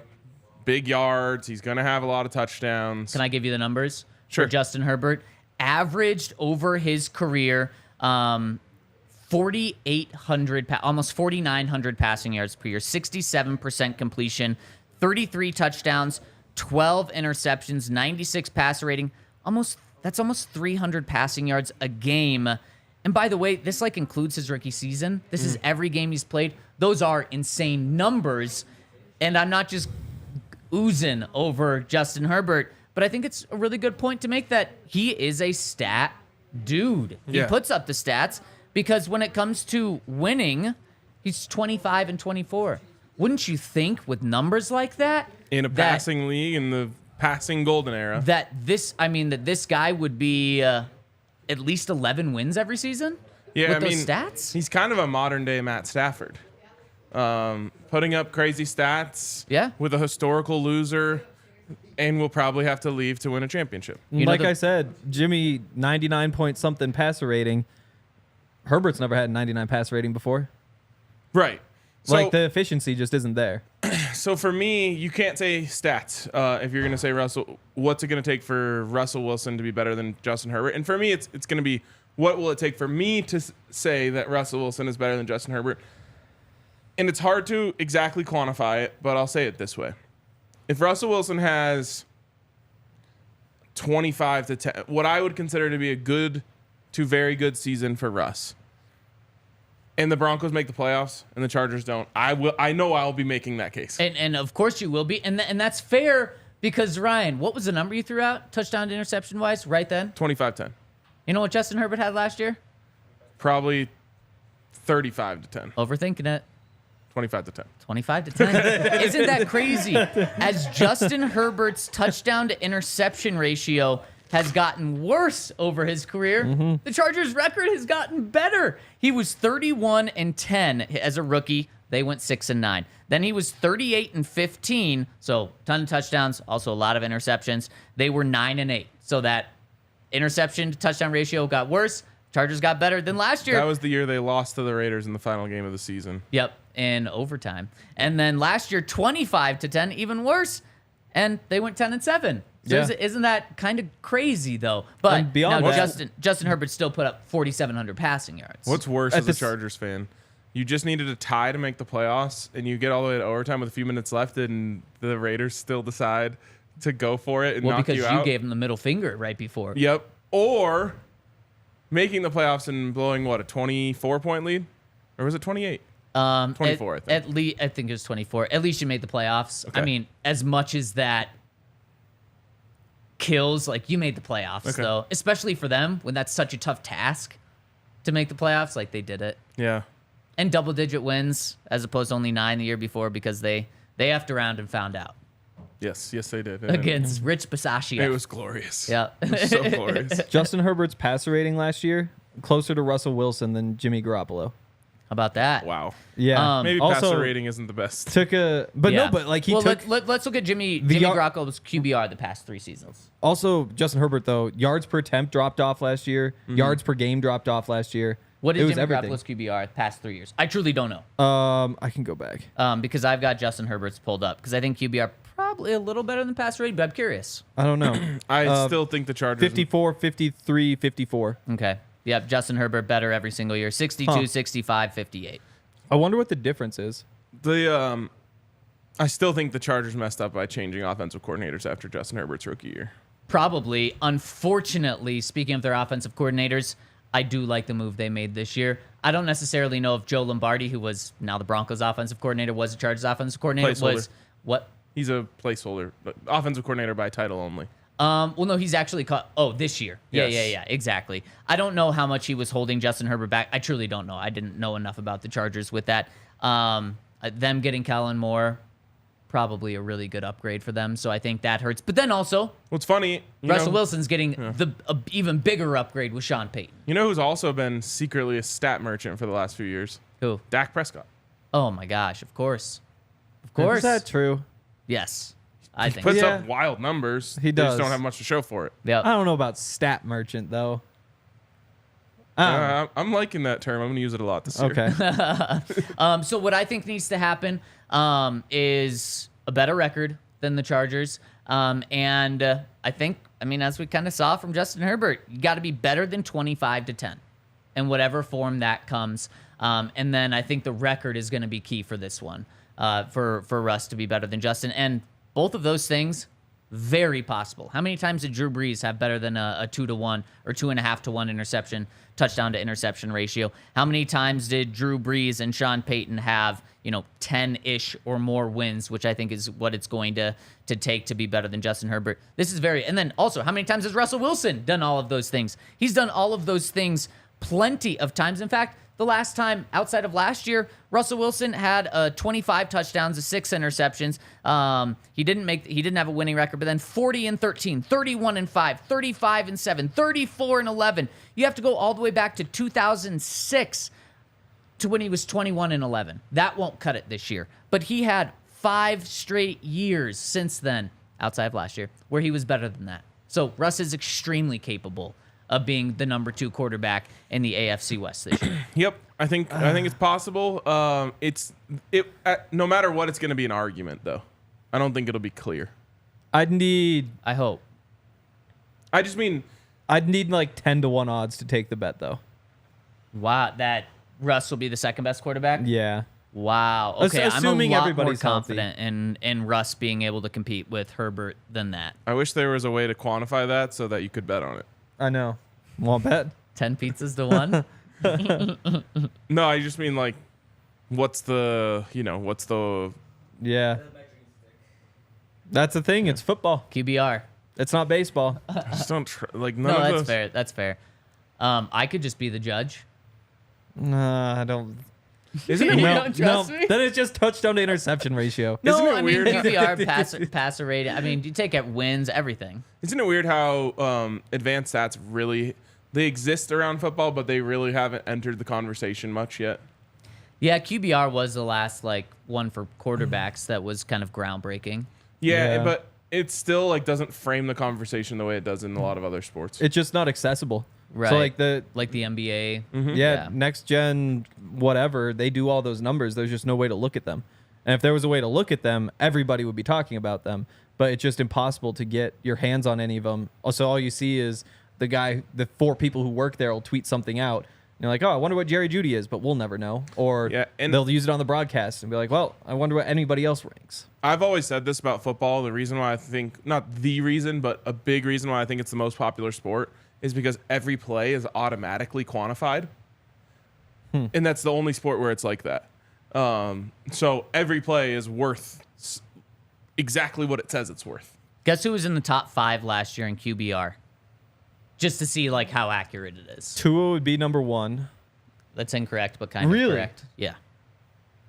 big yards. He's going to have a lot of touchdowns. Can I give you the numbers? Sure. For Justin Herbert, averaged over his career 4,800, almost 4,900 passing yards per year, 67% completion, 33 touchdowns, 12 interceptions, 96 passer rating. That's almost 300 passing yards a game. And by the way, this like includes his rookie season. This is every game he's played. Those are insane numbers. And I'm not just oozing over Justin Herbert, but I think it's a really good point to make that he is a stat dude. He Yeah. puts up the stats because when it comes to winning, he's 25 and 24. Wouldn't you think with numbers like that in a passing league in the passing golden era. that this guy would be at least 11 wins every season? Yeah, with I those mean, stats? he's kind of a modern day Matt Stafford. Putting up crazy stats Yeah. with a historical loser, and will probably have to leave to win a championship. You know Like the- I said, Jimmy 99 point something passer rating. Herbert's never had a 99 passer rating before. Right. So, Like the efficiency just isn't there. so for me, you can't say stats if you're going to say Russell. What's it going to take for Russell Wilson to be better than Justin Herbert? And for me, it's going to be what will it take for me to say that Russell Wilson is better than Justin Herbert? And it's hard to exactly quantify it, but I'll say it this way. If Russell Wilson has 25 to 10, what I would consider to be a good to very good season for Russ, and the Broncos make the playoffs and the Chargers don't, I know I'll be making that case. And of course you will be. And that's fair because, Ryan, what was the number you threw out touchdown to interception wise right then? 25-10. You know what Justin Herbert had last year? Probably 35 to 10. Overthinking it. 25 to 10. 25 to 10. Isn't that crazy? As Justin Herbert's touchdown to interception ratio has gotten worse over his career, the Chargers' record has gotten better. He was 31 and 10 as a rookie. They went 6 and 9. Then he was 38 and 15, so ton of touchdowns, also a lot of interceptions. They were 9 and 8. So that interception to touchdown ratio got worse. Chargers got better than last year. That was the year they lost to the Raiders in the final game of the season. Yep, in overtime. And then last year, 25 to 10, even worse. And they went 10 and 7. So Yeah. isn't that kind of crazy though? But And beyond now that- Justin Herbert still put up 4,700 passing yards. What's worse At as a this- Chargers fan? You just needed a tie to make the playoffs, and you get all the way to overtime with a few minutes left, and the Raiders still decide to go for it and well, knock because you you out. gave him the middle finger right before. Yep. Or making the playoffs and blowing, what, a 24-point lead? Or was it 28? 24, I think. At least I think it was 24. At least you made the playoffs. Okay. I mean, as much as that kills, like you made the playoffs Okay. though, especially for them when that's such a tough task to make the playoffs. Like they did it. Yeah. And double-digit wins as opposed to only 9 the year before because they effed around and found out. Yes, they did. against Rich Bisaccia. It was glorious. Yeah. It was so glorious. Justin Herbert's passer rating last year closer to Russell Wilson than Jimmy Garoppolo. How about that? Wow. Yeah. Maybe also, passer rating isn't the best. but like he well, took. let's look at Jimmy yard- Garoppolo's QBR the past 3 seasons. Also, Justin Herbert though, yards per attempt dropped off last year. Yards per game dropped off last year. What It is was Jimmy everything. Garoppolo's QBR the past 3 years? I truly don't know. I can go back. Because I've got Justin Herbert's pulled up because I think QBR probably a little better than pass rating, but I'm curious. I don't know. I still think the Chargers. 54, 53, 54. Okay. Yep, Justin Herbert better every single year. 62, 65, 58. I wonder what the difference is. I still think the Chargers messed up by changing offensive coordinators after Justin Herbert's rookie year. Probably. Unfortunately, speaking of their offensive coordinators, I do like the move they made this year. I don't necessarily know if Joe Lombardi, who was now the Broncos offensive coordinator, was the Chargers offensive coordinator. Placeholder. What? He's a placeholder, but offensive coordinator by title only. Well, no, he's actually caught. Oh, this year. Yes. Yeah, exactly. I don't know how much he was holding Justin Herbert back. I truly don't know. I didn't know enough about the Chargers with that. Them getting Kellen Moore, probably a really good upgrade for them. So I think that hurts. But then also, What's funny, Russell Wilson's getting a even bigger upgrade with Sean Payton. You know who's also been secretly a stat merchant for the last few years? Who? Dak Prescott. Oh my gosh! Of course. Of course. Is that true? Yes, I think. Puts so. up wild numbers. He They just does. don't have much to show for it. Yep. I don't know about stat merchant though. I'm liking that term. I'm going to use it a lot this year. Okay. So what I think needs to happen is a better record than the Chargers. And I think, as we kind of saw from Justin Herbert, you got to be better than 25-10 in whatever form that comes. And then I think the record is going to be key for this one, for Russ to be better than Justin. And both of those things, very possible. How many times did Drew Brees have better than a 2-1 or 2.5-1 interception, touchdown to interception ratio? How many times did Drew Brees and Sean Payton have, 10-ish or more wins, which I think is what it's going to take to be better than Justin Herbert? And then also, how many times has Russell Wilson done all of those things? He's done all of those things plenty of times. In fact, the last time outside of last year, Russell Wilson had 25 touchdowns, 6 interceptions. He didn't have a winning record, but then 40-13, 31-5, 35-7, 34-11. You have to go all the way back to 2006 to when he was 21-11. That won't cut it this year. But he had 5 straight years since then, outside of last year, where he was better than that. So Russ is extremely capable of being the number 2 quarterback in the AFC West this year. Yep, I think it's possible. No matter what, it's going to be an argument, though. I don't think it'll be clear. I hope. I'd need like 10-1 odds to take the bet though. Wow, that Russ will be the second best quarterback? Yeah. Wow. Okay, Assuming I'm a lot everybody's more confident in Russ being able to compete with Herbert than that. I wish there was a way to quantify that so that you could bet on it. I know. Want bet? 10 pizzas to 1? No, I just mean like, what's the Yeah. That's the thing. It's football. QBR. It's not baseball. I just don't none No, of that's those. fair. That's fair. I could just be the judge. Nah, I don't. Isn't it You weird? don't trust me? Then it's just touchdown to interception ratio. Isn't No, it I mean weird? QBR, passer rate. You take at wins, everything. Isn't it weird how advanced stats they exist around football, but they really haven't entered the conversation much yet? Yeah, QBR was the last one for quarterbacks that was kind of groundbreaking. Yeah, but it still doesn't frame the conversation the way it does in a lot of other sports. It's just not accessible. Right. So like the NBA. yeah, next gen, whatever, they do all those numbers. There's just no way to look at them. And if there was a way to look at them, everybody would be talking about them. But it's just impossible to get your hands on any of them. Also, all you see is the 4 people who work there will tweet something out. And you're like, oh, I wonder what Jerry Jeudy is, but we'll never know. Or they'll use it on the broadcast and be like, well, I wonder what anybody else ranks. I've always said this about football. The reason why I think, not the reason, but a big reason why I think it's the most popular sport is because every play is automatically quantified. And that's the only sport where it's like that. So every play is worth exactly what it says it's worth. Guess who was in the top 5 last year in QBR? Just to see how accurate it is. Tua would be number 1. That's incorrect, but kind of Really? correct. Yeah.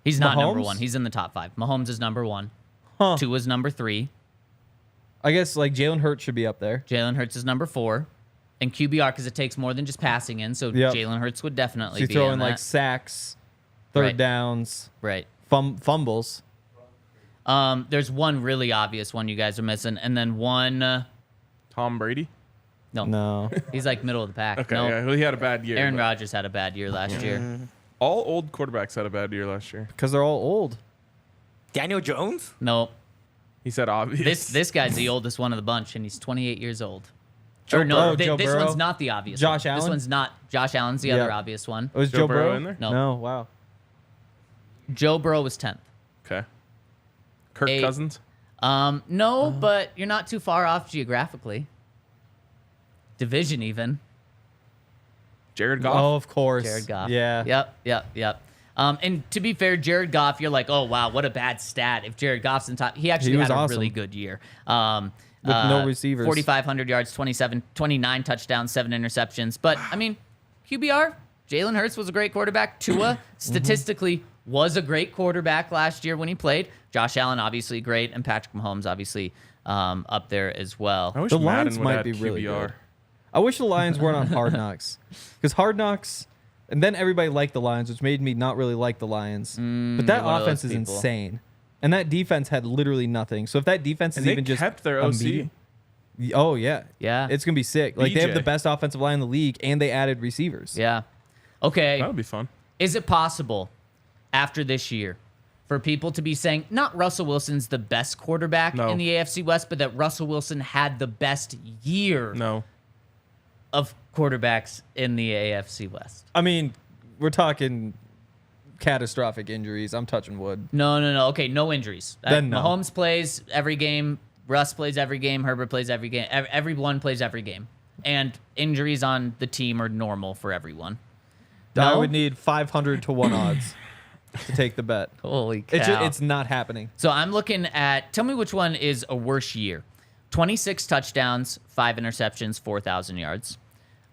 He's not number Mahomes? 1. He's in the top 5. Mahomes is number 1. Huh. Tua's number 3. I guess like Jalen Hurts should be up there. Jalen Hurts is number 4. And QBR, because it takes more than just passing in, so Jalen Hurts would definitely so you be throw in in that. like sacks, third downs, Right. fumbles. There's one really obvious one you guys are missing, and then one. Tom Brady? No. He's like middle of the pack. Okay, No. yeah, well, he had a bad year. Aaron but Rodgers had a bad year last year. all old quarterbacks had a bad year last year. Because they're all old. Daniel Jones? No. He said obvious. This guy's the oldest one of the bunch, and he's 28 years old. Joe Burrow. This Joe Burrow. one's not the obvious Josh one. Allen? This one's not. Josh Allen's the other obvious one. Was Joe Joe Burrow Burrow in there? No. No, wow. Joe Burrow was 10th. Okay. Kirk Eight. Cousins? No, but you're not too far off geographically. Division even. Jared Goff? Oh, of course. Jared Goff. Yeah. Yep. And to be fair, Jared Goff, you're like, oh wow, what a bad stat. If Jared Goff's in top, he actually was had a awesome. really good year. With no receivers. 4,500 yards, 29 touchdowns, 7 interceptions. But I mean, QBR, Jalen Hurts was a great quarterback. Tua statistically was a great quarterback last year when he played. Josh Allen obviously great, and Patrick Mahomes obviously up there as well. I wish The Madden Lions would might add be really QBR. good. I wish the Lions weren't on Hard Knocks. Because Hard Knocks, and then everybody liked the Lions, which made me not really like the Lions. But that you're one of offense those is people. insane. And that defense had literally nothing. So if that defense And is they even just kept their a OC. medium- Oh, yeah. Yeah. It's going to be sick. Like, they have BJ. the best offensive line in the league, and they added receivers. Yeah. Okay. That would be fun. Is it possible after this year for people to be saying not Russell Wilson's the best quarterback No. in the AFC West, but that Russell Wilson had the best year No. of quarterbacks in the AFC West? I mean, we're talking catastrophic injuries. I'm touching wood. No. Okay, no injuries. Then no. Mahomes plays every game. Russ plays every game. Herbert plays every game. Everyone plays every game. And injuries on the team are normal for everyone. I No? would need 500 to 1 odds to take the bet. Holy cow. It's not happening. So I'm looking at, tell me which one is a worse year. 26 touchdowns, 5 interceptions, 4,000 yards.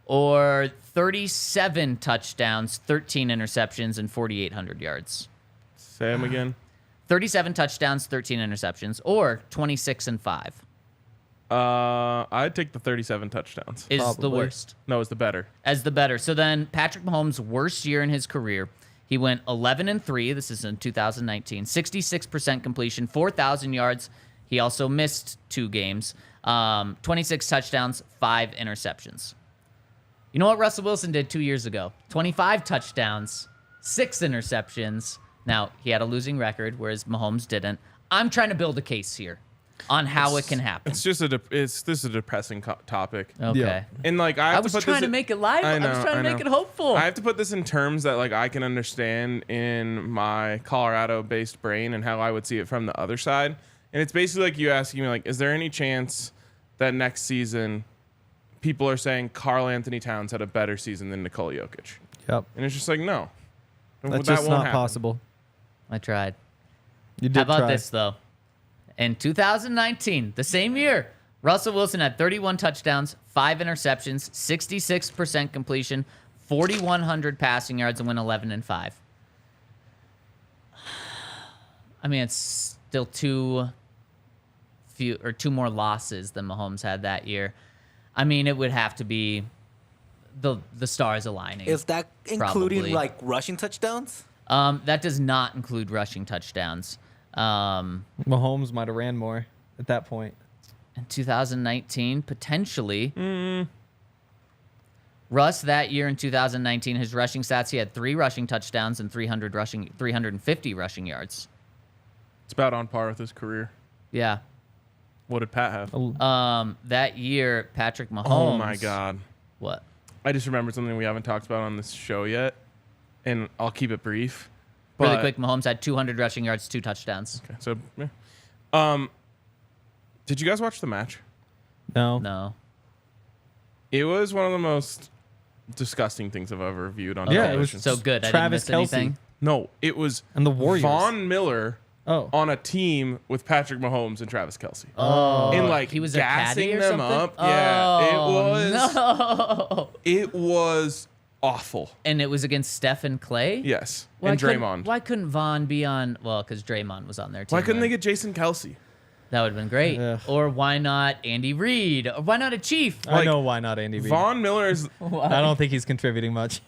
Or 37 touchdowns, 13 interceptions, and 4,800 yards. Say him again. 37 touchdowns, 13 interceptions. Or 26 and 5 I'd take the 37 touchdowns. is the Probably. worst. No, it's the better. As the better. So then Patrick Mahomes' worst year in his career. He went 11-3. This is in 2019. 66% completion, 4,000 yards. He also missed 2 games. 26 touchdowns, 5 interceptions. You know what Russell Wilson did 2 years ago? 25 touchdowns, 6 interceptions. Now, he had a losing record, whereas Mahomes didn't. I'm trying to build a case here on how it can happen. It's just this is a depressing topic. Okay. Yeah. And like I I was trying to make it live. I was trying to make it hopeful. I have to put this in terms that like I can understand in my Colorado-based brain and how I would see it from the other side. And it's basically like you asking me like, is there any chance that next season people are saying Karl Anthony Towns had a better season than Nikola Jokic? Yep. And it's just like no, That's that just won't not happen. possible. I tried. You did How about try. this, though? In 2019, the same year, Russell Wilson had 31 touchdowns, 5 interceptions, 66% completion, 4,100 passing yards, and went 11-5. I mean, it's still 2 more losses than Mahomes had that year. I mean, it would have to be the stars aligning. Is that including Probably. like rushing touchdowns? That does not include rushing touchdowns. Mahomes might have ran more at that point. In 2019, potentially. Russ, that year in 2019, his rushing stats, he had 3 rushing touchdowns and 350 rushing yards. It's about on par with his career. Yeah. What did Pat have? That year, Patrick Mahomes. Oh my God. What? I just remembered something we haven't talked about on this show yet, and I'll keep it brief. Really But- quick, Mahomes had 200 rushing yards, 2 touchdowns. Okay, so, yeah. Did you guys watch the match? No. No. It was one of the most disgusting things I've ever viewed on Yeah, it television. was So good. Travis I didn't miss Kelce. anything. No, it was And the Warriors. Von Miller Oh. on a team with Patrick Mahomes and Travis Kelce. Oh. And like he was a caddy gassing or them something? up. Yeah, it Oh, was. No. It was awful. And it was against Steph and Clay? Yes, Why and couldn't- Draymond. Why couldn't Vaughn be on? Well, because Draymond was on their team. Why couldn't they then. get Jason Kelce? That would have been great. Yeah. Or why not Andy Reid? Or why not a Chief? I know why not Andy Reid. Von Miller is I don't think he's contributing much.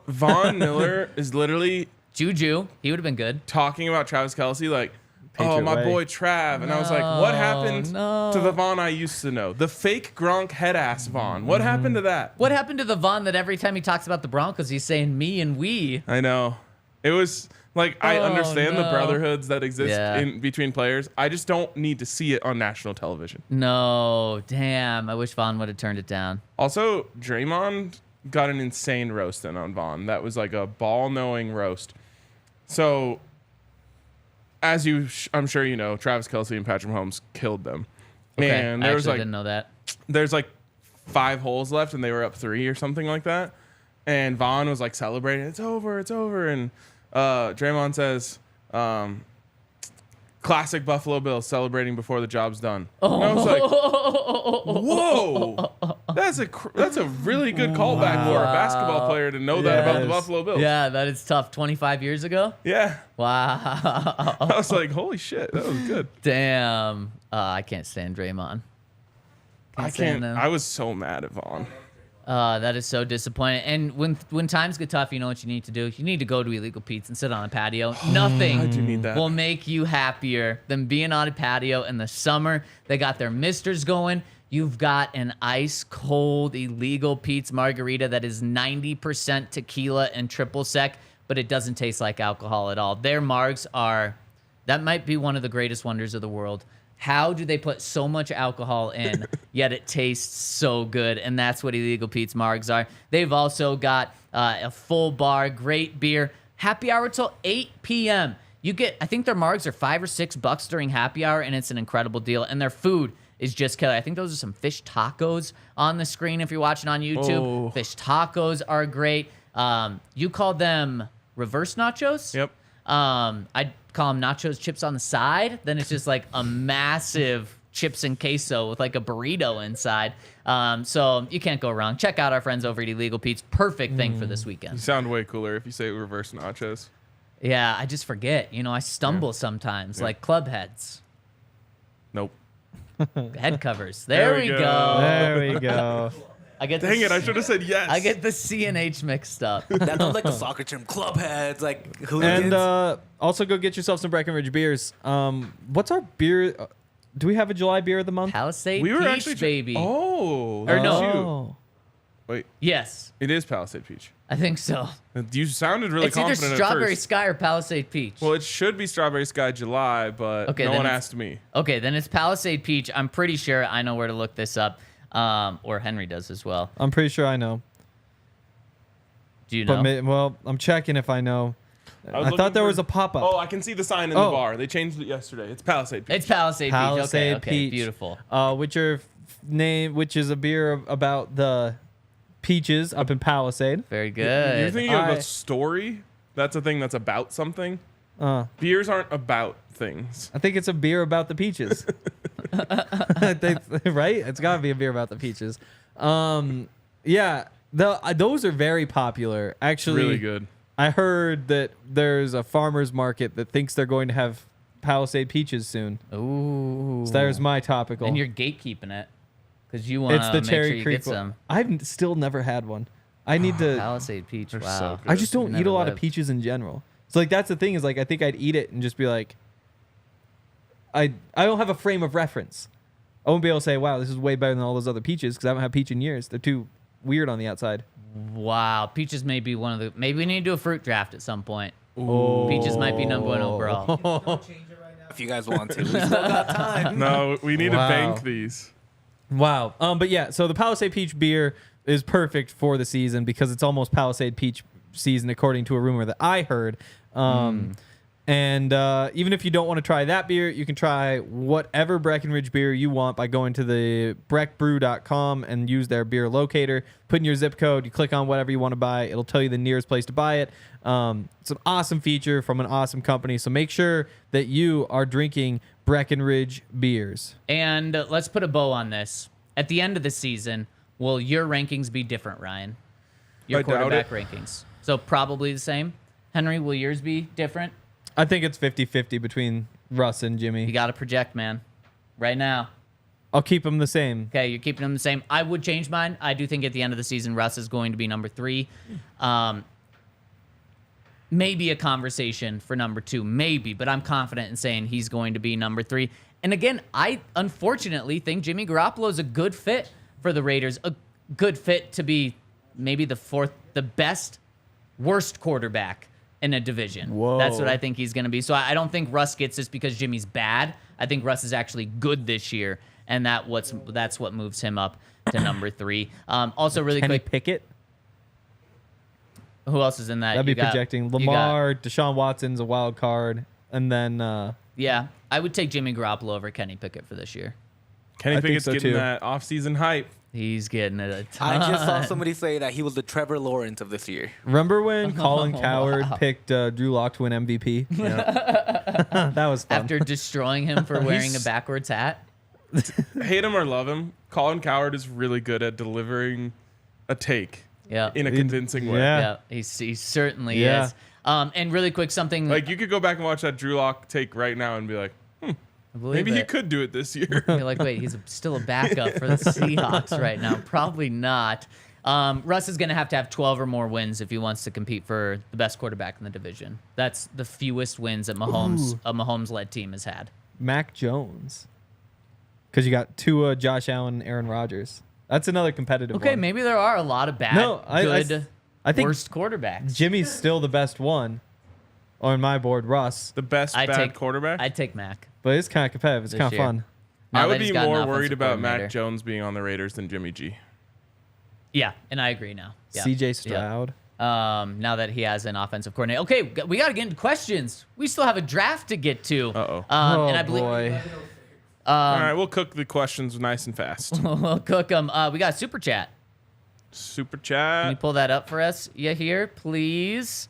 Von Miller is literally Juju. He would have been good. talking about Travis Kelce like, Patriot oh, my way. boy Trav. And I was like, what happened No. to the Von I used to know? The fake Gronk head ass Von. What happened to that? What happened to the Von that every time he talks about the Broncos, he's saying me and we? I know. It was like, I Oh, understand the no. brotherhoods that exist Yeah. in between players. I just don't need to see it on national television. No, damn. I wish Von would have turned it down. Also, Draymond got an insane roast in on Von. That was like a ball-knowing roast. So, as I'm sure you know, Travis Kelce and Patrick Mahomes killed them. Okay, And I there was actually like didn't know that. there's like 5 holes left, and they were up 3 or something like that. And Von was like celebrating, it's over. And Draymond says, classic Buffalo Bills celebrating before the job's done. And I was like, whoa, that's a really good callback for a basketball player to know that about the Yes. Buffalo Bills. Yeah, that is tough. 25 years ago? Yeah. Wow. I was like, holy shit, that was good. Damn. I can't stand Draymond. I stand can't. him. I was so mad at Vaughn. That is so disappointing. And when times get tough, you know what you need to do? You need to go to Illegal Pete's and sit on a patio. Nothing I do need that. will make you happier than being on a patio in the summer. They got their misters going. You've got an ice cold Illegal Pete's margarita that is 90% tequila and triple sec, but it doesn't taste like alcohol at all. Their margs that might be one of the greatest wonders of the world. How do they put so much alcohol in, yet it tastes so good? And that's what Illegal Pete's margs are. They've also got a full bar, great beer. Happy hour till 8 p.m. I think their margs are $5 or $6 during happy hour, and it's an incredible deal. And their food is just killer. I think those are some fish tacos on the screen if you're watching on YouTube. Oh. Fish tacos are great. You call them reverse nachos? Yep. I'd call them nachos chips on the side. Then it's just like a massive chips and queso with like a burrito inside. So you can't go wrong. Check out our friends over at Illegal Pete's. Perfect thing for this You weekend. sound way cooler if you say reverse nachos. Yeah, I just forget. You know, I stumble sometimes like club heads. Nope. Head covers. There we go. There we go. I get Dang it, I should have said yes. I get the C and H mixed up. That sounds like a soccer term. Club heads, like hooligans. And also go get yourself some Breckenridge beers. What's our beer? Do we have a July beer of the month? Palisade we were Peach, actually baby. Oh. Or no. that's you. Oh. Wait, Yes, it is Palisade Peach. I think so. You sounded really It's either confident Strawberry at first. Sky or Palisade Peach. Well, it should be Strawberry Sky July, but Okay, no then one it's- asked me. Okay, then it's Palisade Peach. I'm pretty sure I know where to look this up. Or Henry does as well. I'm pretty sure I know. Do you know? Well, I'm checking if I know. was I looking thought there for- was a pop-up. Oh, I can see the sign in the Oh. bar. They changed it yesterday. It's Palisade Peach. It's Palisade, Palisade Peach. Okay, Peach. beautiful. Which is a beer about the peaches up in Palisade. Very You're good. thinking of I- a story? That's a thing that's about something? Uh, Beers aren't about things. I think it's a beer about the peaches. Right? It's got to be a beer about the peaches. Yeah, those are very popular. Actually, Really good. I heard that there's a farmer's market that thinks they're going to have Palisade peaches soon. Ooh. So there's my topical. And you're gatekeeping it because you want it's to the make Cherry sure you Creek get some. one. I've still never had one. I need to. Palisade Peach. They're Wow. so good. I just don't Never eat a lot lived. of peaches in general. So like that's the thing is like I think I'd eat it and just be like, I don't have a frame of reference. I won't be able to say, wow, this is way better than all those other peaches because I haven't had peach in years. They're too weird on the outside. Wow. Peaches may be one of the. Maybe we need to do a fruit draft at some point. Oh. Peaches might be number one overall. if you guys want to, we still got time. No, we need Wow. to bank these. Wow. But yeah, so the Palisade Peach beer is perfect for the season because it's almost Palisade Peach season according to a rumor that I heard. And even if you don't want to try that beer, you can try whatever Breckenridge beer you want by going to the breckbrew.com and use their beer locator. Put in your zip code, you click on whatever you want to buy. It'll tell you the nearest place to buy it. It's an awesome feature from an awesome company. So make sure that you are drinking Breckenridge beers. And let's put a bow on this. At the end of the season, will your rankings be different, Ryan? Your I doubt quarterback it. rankings. So probably the same. Henry, will yours be different? I think it's 50-50 between Russ and You Jimmy. got to project, man. right now. I'll keep him the same. Okay, you're keeping him the same. I would change mine. I do think at the end of the season, Russ is going to be number 3. Maybe a conversation for number 2, maybe, but I'm confident in saying he's going to be number 3. And again, I unfortunately think Jimmy Garoppolo is a good fit for the Raiders, a good fit to be maybe the worst quarterback in a division. Whoa. That's what I think he's going to be. So I don't think Russ gets this because Jimmy's bad. I think Russ is actually good this year, and that's what moves him up to number 3. Also, really Kenny quick, Pickett. who else is in that? That'd be projecting. Lamar, Deshaun Watson's a wild card, and then yeah, I would take Jimmy Garoppolo over Kenny Pickett for this year. Kenny Pickett's getting that off-season hype. He's getting it a ton. I just saw somebody say that he was the Trevor Lawrence of this year. remember when Colin Cowherd picked Drew Lock to win MVP? Yeah. That was fun. After destroying him for wearing a backwards hat. Hate him or love him, Colin Cowherd is really good at delivering a take Yeah. in a convincing way. Yeah. Yeah, he certainly Yeah. is. And really quick, something Like, you could go back and watch that Drew Lock take right now and be like, I believe maybe he it. could do it this year. You're like, wait, he's still a backup for the Seahawks right now. Probably not. Russ is going to have 12 or more wins if he wants to compete for the best quarterback in the division. That's the fewest wins that a Mahomes-led team has had. Mac Jones. Because you got Tua, Josh Allen, and Aaron Rodgers. That's another competitive Okay, one. maybe there are a lot of bad, I think worst quarterbacks. Jimmy's still the best one on my board, Russ. The best bad quarterback? I'd take Mac. But it's kind of competitive. It's This kind of year. fun. Now I that would he's be got an more offensive worried about coordinator. Mac Jones being on the Raiders than Jimmy G. Yeah, and I agree now. Yeah. CJ Stroud. Now that he has an offensive coordinator. Okay, we got to get into questions. We still have a draft to get to. Uh-oh. And I believe boy. All right, we'll cook the questions nice and fast. we'll cook them. We got a super chat. Super Can you chat. pull that up for us? Yeah, here, please.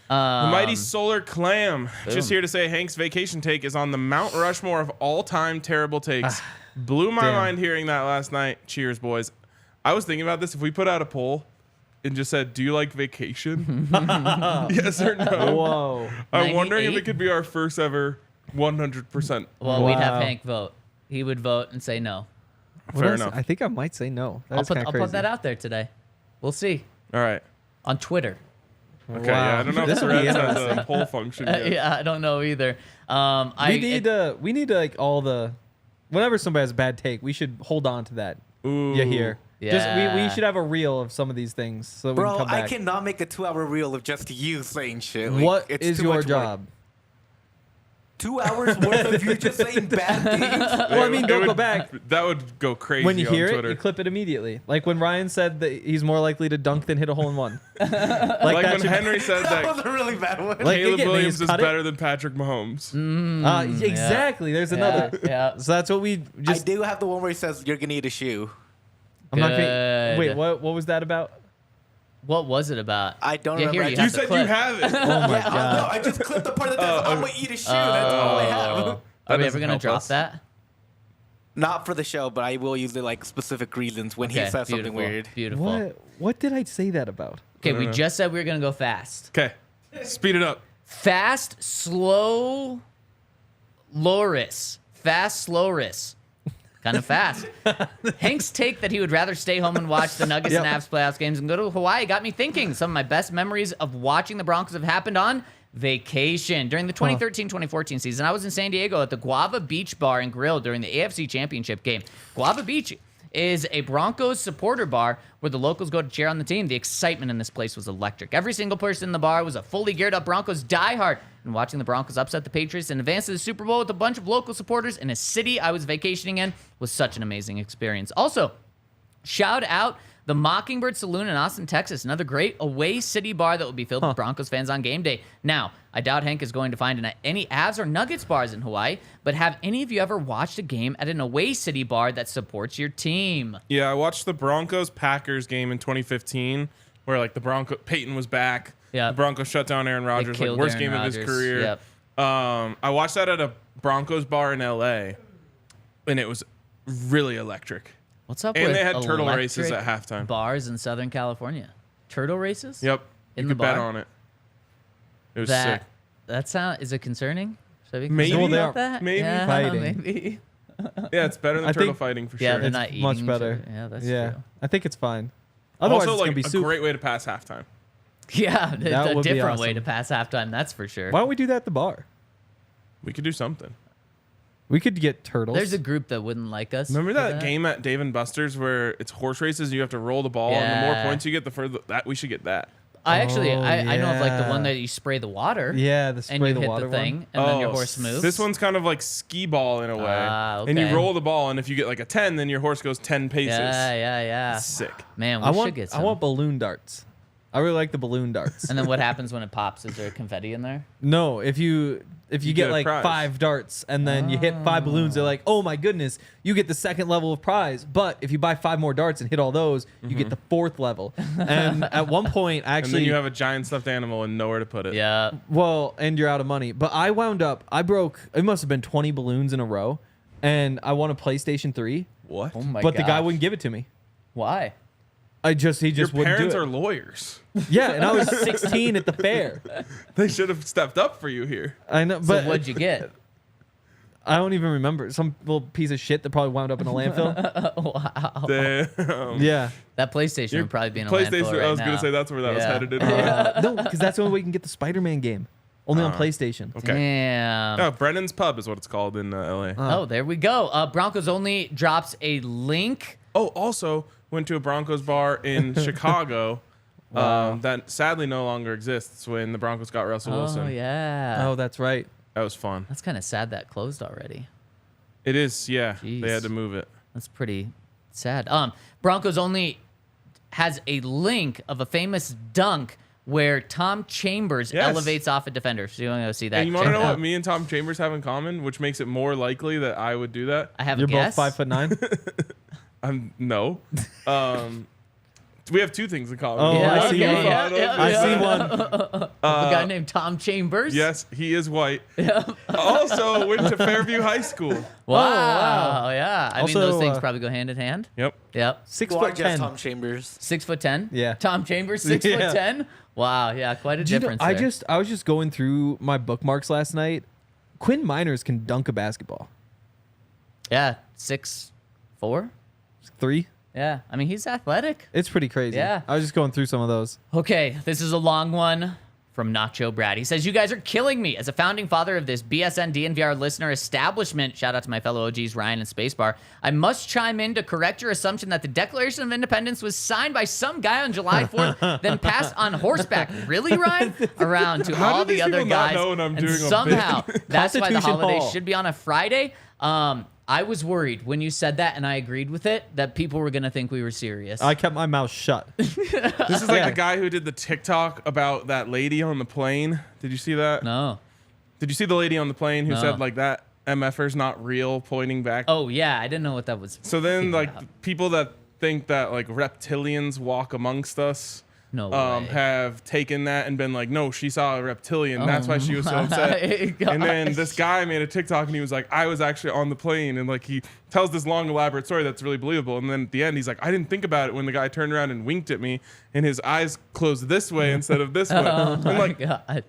The mighty Solar Clam. Just boom. here to say Hank's vacation take is on the Mount Rushmore of all-time terrible takes. Blew my damn. mind hearing that last night. Cheers, boys. I was thinking about this. If we put out a poll and just said, do you like vacation? Yes or no? Whoa. I'm wondering if 98? it could be our first ever 100%. Well, we'd have Wow. Hank vote. He would vote and say no. Fair enough. I think I might say no. That's I'll kind of crazy. put that out there today. We'll see. All right. On Twitter. Okay, yeah, I don't know if This will be Threads has a interesting. poll function yet. Yeah, I don't know either. We need like all the, whenever somebody has a bad take, we should hold on to that. Ooh. You hear? Just Yeah. we should have a reel of some of these things so that we Bro, can come I back. cannot make a 2-hour reel of just you saying shit. Like, What it's is too your much work. job? 2 hours worth of you just saying bad things? Well, I mean, It don't would- go back. That would go crazy When you on hear Twitter. it, you clip it immediately. Like when Ryan said that he's more likely to dunk than hit a hole in one. like that when should- Henry said That was that a really bad one. Like, Caleb again, they Williams just is cut it. better than Patrick Mahomes. Exactly. There's another. Yeah. So that's what we I just. do have the one where he says you're gonna eat a shoe. I'm not gonna, Good. wait, what was that about? What was it about? I don't yeah, remember. Here, I you, You have the said you clip. have it. Oh my Yeah, god. no, I just clipped the part that says I'm gonna eat a shoe. That's all I have. Are we ever doesn't gonna help drop us. that? Not for the show, but I will use it like specific reasons when he Okay, says something beautiful, weird. Beautiful. What did I say that about? Okay, we just said we were gonna go fast. Okay, speed it up. Fast, slow, Loris. Fast, slow-ris. Kind of fast. Hank's take that he would rather stay home and watch the Nuggets Yep. and Avs playoffs games and go to Hawaii got me thinking. Some of my best memories of watching the Broncos have happened on vacation. During the 2013-2014 season, I was in San Diego at the Guava Beach Bar and Grill during the AFC Championship game. Guava Beach is a Broncos supporter bar where the locals go to cheer on the team. The excitement in this place was electric. Every single person in the bar was a fully geared up Broncos diehard, and watching the Broncos upset the Patriots and advance to the Super Bowl with a bunch of local supporters in a city I was vacationing in was such an amazing experience. Also, shout out the Mockingbird Saloon in Austin, Texas, another great away city bar that will be filled with Broncos fans on game day. Now, I doubt Hank is going to find any Avs or Nuggets bars in Hawaii, but have any of you ever watched a game at an away city bar that supports your team? Yeah, I watched the Broncos-Packers game in 2015 where like Peyton was back. Yeah. The Broncos shut down Aaron Rodgers, like killed worst Aaron game of his Rodgers. career. Yep. I watched that at a Broncos bar in LA, and it was really electric. What's up And with they had turtle races electric at halftime. bars in Southern California? Turtle races? Yep, In you the could bet bar? on it. It was sick. That sound is it concerning? Should I be Maybe. concerned Well, about that? maybe. Yeah, Fighting. maybe. Yeah, it's better than I turtle think- fighting for Yeah, sure. they're It's not eating much each better. other. Yeah, that's Yeah, true. I think it's fine. Otherwise, Also, it's like gonna be a soup. great way to pass halftime. Yeah, That a would be different way awesome. to pass halftime. That's for sure. Why don't we do that at the bar? We could do something. We could get turtles. There's a group that wouldn't like us. Remember for that game at Dave and Buster's where it's horse races and you have to roll the ball, and the more Yeah. points you get, the further that we should get that. I actually, Oh, I know of like the yeah. one that you spray the water. Yeah, the And spray you the hit water the thing, one. and then your horse moves. This one's kind of like skee ball in a way. And you Okay. roll the ball, and if you get like a 10, then your horse goes 10 paces. Yeah. Sick. Man, we I should want get I some. want balloon darts. I really like the balloon darts. And then what happens when it pops? Is there confetti in there? No, if you get get a like prize. 5 darts and then you hit 5 balloons, they're like, oh my goodness, you get the second level of prize. But if you buy 5 more darts and hit all those, you get the 4th level. And at one point, I And then actually, you have a giant stuffed animal and nowhere to put it. Yeah. well, and you're out of money. But I wound up, I broke, it must have been 20 balloons in a row, and I won a PlayStation 3. What? Oh my But the guy gosh. wouldn't give it to me. Why? He Your just wouldn't do parents it. are lawyers. Yeah, and I was 16 at the fair. They should have stepped up for you here. I know, So but what'd you get? I don't even remember. Some little piece of shit that probably wound up in a landfill. Wow. Damn. Yeah. That PlayStation would probably be in a PlayStation, landfill right I was going now. to say that's where that was Yeah. headed. No, because that's the only way you can get the Spider-Man game. Only on PlayStation. Okay. Damn. Oh, Brennan's Pub is what it's called in LA. Oh, there we go. Broncos Only drops a link. Oh, also went to a Broncos bar in Chicago that sadly no longer exists when the Broncos got Russell Wilson. Oh, yeah. Oh, that's right. That was fun. That's kind of sad that closed already. It is, yeah. Jeez. They had to move it. That's pretty sad. Broncos Only has a link of a famous dunk where Tom Chambers Yes. elevates off a defender. So you want to go see that? And you want to Check know it what out. me and Tom Chambers have in common, which makes it more likely that I would do that? I have You're a guess. both 5'9". No. We have 2 things in common. Oh, Yeah, I see okay, one. yeah, yeah, I yeah. see one. A guy named Tom Chambers. Yes, he is white. Also went to Fairview High School. Wow. Yeah. I mean, Also, those things probably go hand in hand. Yep. Yep. 6'10". Tom Chambers. 6'10". Yeah. Tom Chambers, Yeah. 6'10". Wow. Yeah. Quite a Do you know, difference. I there. was just going through my bookmarks last night. Quinn Miners can dunk a basketball. Yeah. 6'4". 3. Yeah. I mean, he's athletic. It's pretty crazy. Yeah. I was just going through some of those. Okay, this is a long one from Nacho Brad. He says, you guys are killing me. As a founding father of this BSN DNVR listener establishment, shout out to my fellow OGs, Ryan and Spacebar, I must chime in to correct your assumption that the Declaration of Independence was signed by some guy on July 4th, then passed on horseback. Really, Ryan? Around to How all do these the other people not guys. know when I'm and doing a bit? somehow, that's why the Constitution holiday Hall. should be on a Friday. I was worried when you said that, and I agreed with it, that people were going to think we were serious. I kept my mouth shut. This is like Yeah. the guy who did the TikTok about that lady on the plane. Did you see that? No. Did you see the lady on the plane who No. said like that MFR's not real, pointing back? Oh, yeah, I didn't know what that was. So then like Yeah. people that think that like reptilians walk amongst us No way. have taken that and been like, no, she saw a reptilian. That's why she was so my upset. And then gosh. this guy made a TikTok and he was like, I was actually on the plane. And like he tells this long, elaborate story that's really believable. And then at the end, he's like, I didn't think about it when the guy turned around and winked at me and his eyes closed this way instead of this way. Oh And my like god.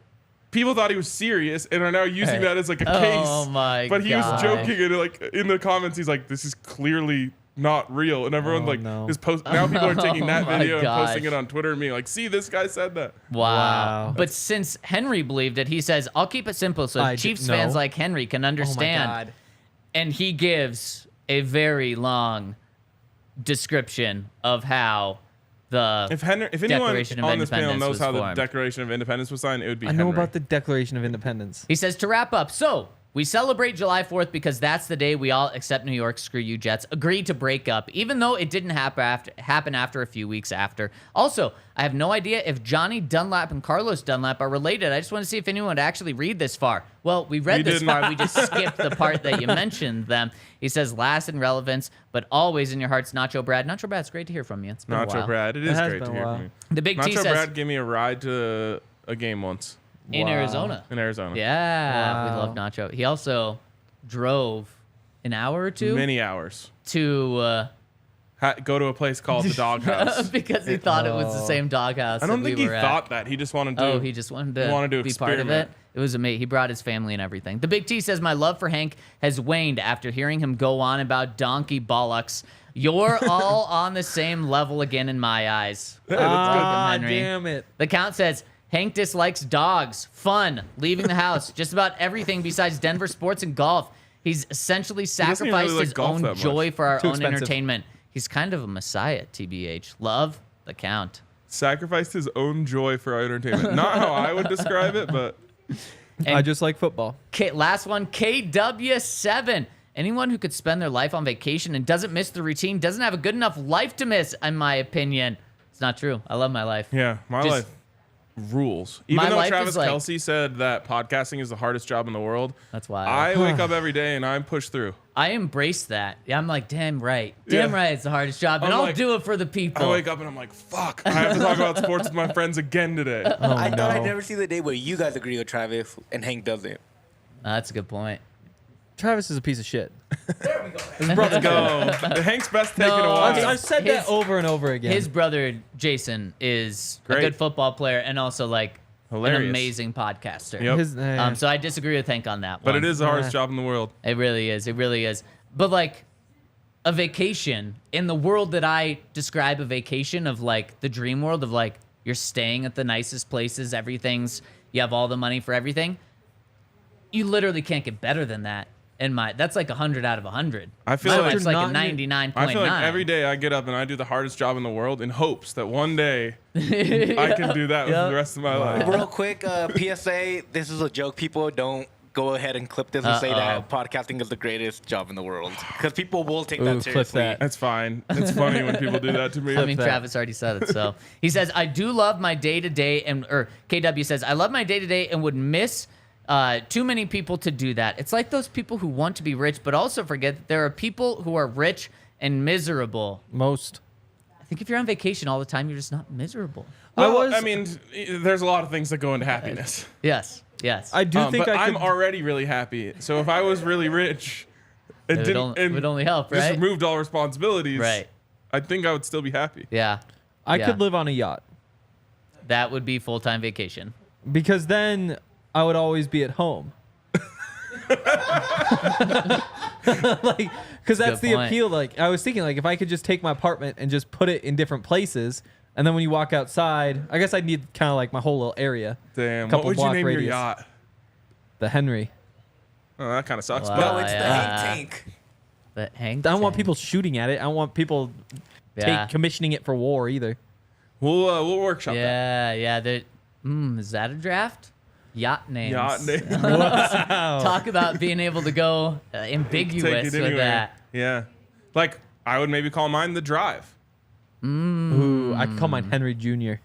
people thought he was serious and are now using Hey. that as like a Oh case. my But he gosh. was joking and like in the comments, he's like, this is clearly not real. And everyone Oh, like no. is post now people are taking that Oh my video and posting gosh. it on Twitter and being like, see, this guy said that. Wow. Wow. But since Henry believed it, he says, I'll keep it simple so Chiefs fans like Henry can understand. Oh my God. And he gives a very long description of how the If anyone Declaration of on this panel Independence knows was how the formed. Declaration of Independence was signed, it would be I know Henry. about the Declaration of Independence. He says, to wrap up, so we celebrate July 4th because that's the day we all, except New York, screw you Jets, agreed to break up, even though it didn't happen after a few weeks after. Also, I have no idea if Johnny Dunlap and Carlos Dunlap are related. I just want to see if anyone would actually read this far. Well, we read this didn't. far. We just skipped the part that you mentioned them. He says, last in relevance, but always in your hearts, Nacho Brad. Nacho Brad, it's great to hear from you. It's been a Nacho while. Brad. It It is has great been to a hear while. from you. The Big T Nacho says, Brad gave me a ride to a game once in Wow. Arizona. in Arizona. Yeah, we Wow. love Nacho. He also drove an hour or two Many hours. to go to a place called the Doghouse. Because he thought it was the same doghouse. I don't think he were thought that. He just wanted to. Oh, he just wanted to be part of it. It was amazing. He brought his family and everything. The Big T says, my love for Hank has waned after hearing him go on about donkey bollocks. You're all on the same level again in my eyes. Welcome, Henry. Damn it. The Count says, Hank dislikes dogs, fun, leaving the house, just about everything besides Denver sports and golf. He's essentially sacrificed his own joy for our own entertainment. He's kind of a messiah, TBH. Love, the Count. Sacrificed his own joy for our entertainment. Not how I would describe it, but... And I just like football. Last one, KW7. Anyone who could spend their life on vacation and doesn't miss the routine doesn't have a good enough life to miss, in my opinion. It's not true. I love my life. Yeah, my life rules. Even though Travis Kelce said that podcasting is the hardest job in the world, that's why I wake up every day and I'm pushed through. I embrace that. Yeah, I'm like, damn right. Damn right, it's the hardest job. And I'll do it for the people. I wake up and I'm like, fuck, I have to talk about sports with my friends again today. I thought I'd never see the day where you guys agree with Travis and Hank doesn't. That's a good point. Travis is a piece of shit. There we go. His brother go. Hank's best take in a while. I've said that over and over again. His brother Jason is a good football player and also like hilarious, an amazing podcaster. Yep. So I disagree with Hank on that one. But it is the hardest job in the world. It really is. It really is. But like a vacation in the world that I describe a vacation of, like the dream world of like you're staying at the nicest places, you have all the money for everything. You literally can't get better than that. That's like 100 out of 100. I feel like it's like a 99.9. I feel like every day I get up and I do the hardest job in the world in hopes that one day I can do that with the rest of my life. Real quick, PSA, this is a joke. People don't go ahead and clip this and say that podcasting is the greatest job in the world. Because people will take that seriously. That's fine. It's funny when people do that to me. I mean, Travis already said it, so. He says, I do love my day-to-day, or KW says, I love my day-to-day and would miss too many people to do that. It's like those people who want to be rich, but also forget that there are people who are rich and miserable. Most. I think if you're on vacation all the time, you're just not miserable. Well, I mean, there's a lot of things that go into happiness. Yes. I do think but I'm already really happy. So if I was really rich, it would only help, right? Just removed all responsibilities. Right. I think I would still be happy. Yeah. I could live on a yacht. That would be full-time vacation. Because then I would always be at home. Like, because that's the appeal. Like, I was thinking, like, if I could just take my apartment and just put it in different places, and then when you walk outside, I guess I'd need kind of like my whole little area. Damn. What would you name your yacht? The Henry. Oh, that kind of sucks. Wow, No, it's the Hank tank. The Hank I don't want people shooting at it. I don't want people commissioning it for war either. We'll workshop that. Yeah. Is that a draft? Yacht names. Wow. Talk about being able to go ambiguous with that. Yeah. Like, I would maybe call mine the Drive. Ooh, I could call mine Henry Jr.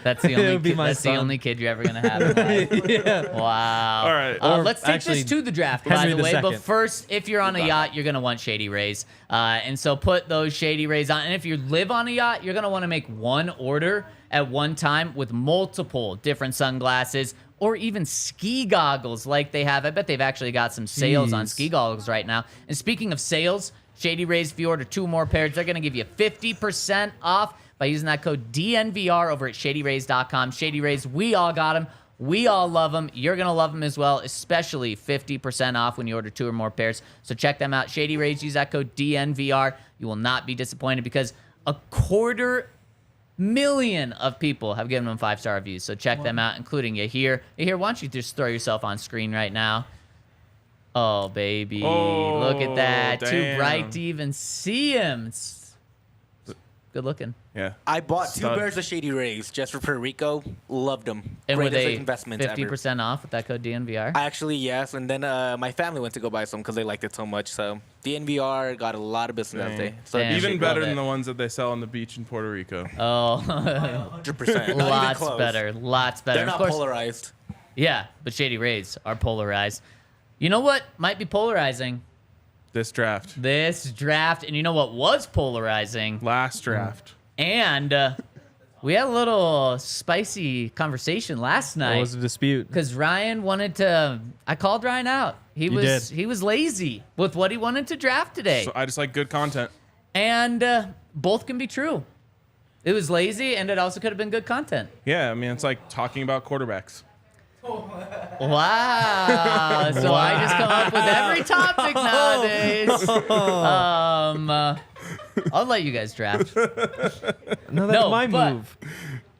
That's the only kid you're ever gonna have in life. Yeah. Wow. All right. Let's take this to the draft, by Henry the way. II. But first, if you're on a yacht, you're gonna want Shady Rays, and so put those Shady Rays on. And if you live on a yacht, you're gonna want to make one order at one time with multiple different sunglasses or even ski goggles like they have. I bet they've actually got some sales on ski goggles right now. And speaking of sales, Shady Rays, if you order 2 more pairs, they're going to give you 50% off by using that code DNVR over at ShadyRays.com. Shady Rays, we all got them. We all love them. You're going to love them as well, especially 50% off when you order 2 or more pairs. So check them out. Shady Rays, use that code DNVR. You will not be disappointed because 250,000 of people have given them 5-star reviews. So check them out, including you here. Why don't you just throw yourself on screen right now? Oh, baby. Look at that. Damn. Too bright to even see him. It's good looking. Yeah. I bought 2 pairs of Shady Rays just for Puerto Rico. Loved them. And were Greatest they investments 50% ever. off with that code DNVR? Actually, yes. And then my family went to go buy some because they liked it so much. So DNVR got a lot of business that day. So Damn. Even Love better it. than the ones that they sell on the beach in Puerto Rico. Oh, 100%. lots better. Lots better. They're not of course, polarized. yeah, but Shady Rays are polarized. You know what might be polarizing? This draft. This draft. And you know what was polarizing? Last draft. And We had a little spicy conversation last night. What was the dispute? Because Ryan wanted to. I called Ryan out. He was lazy with what he wanted to draft today. So I just like good content. And both can be true. It was lazy, and it also could have been good content. Yeah, I mean, it's like talking about quarterbacks. Wow. So I just come up with every topic nowadays. I'll let you guys draft. No, that's my but move.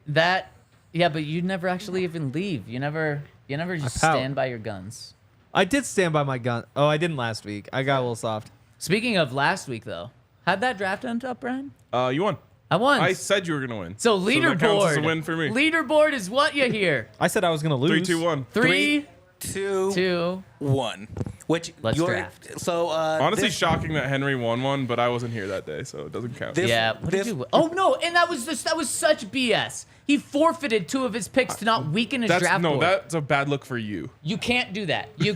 But you never actually even leave. You never just pout. stand by your guns. I did stand by my gun. Oh, I didn't last week. I got a little soft. Speaking of last week, though, how'd that draft end up, Brian? You won. I won. I said you were gonna win. So that counts as leaderboard. a win for me. Leaderboard is what you hear. I said I was gonna lose. 3, 2, 1. 3, 2, 2. 1. Which Let's you're, draft. So Honestly, this- shocking that Henry won one, but I wasn't here that day, so it doesn't count. This- Yeah. What did you? Oh no! And that was such BS. He forfeited 2 of his picks to not weaken his draft board. That's a bad look for you. You can't do that. You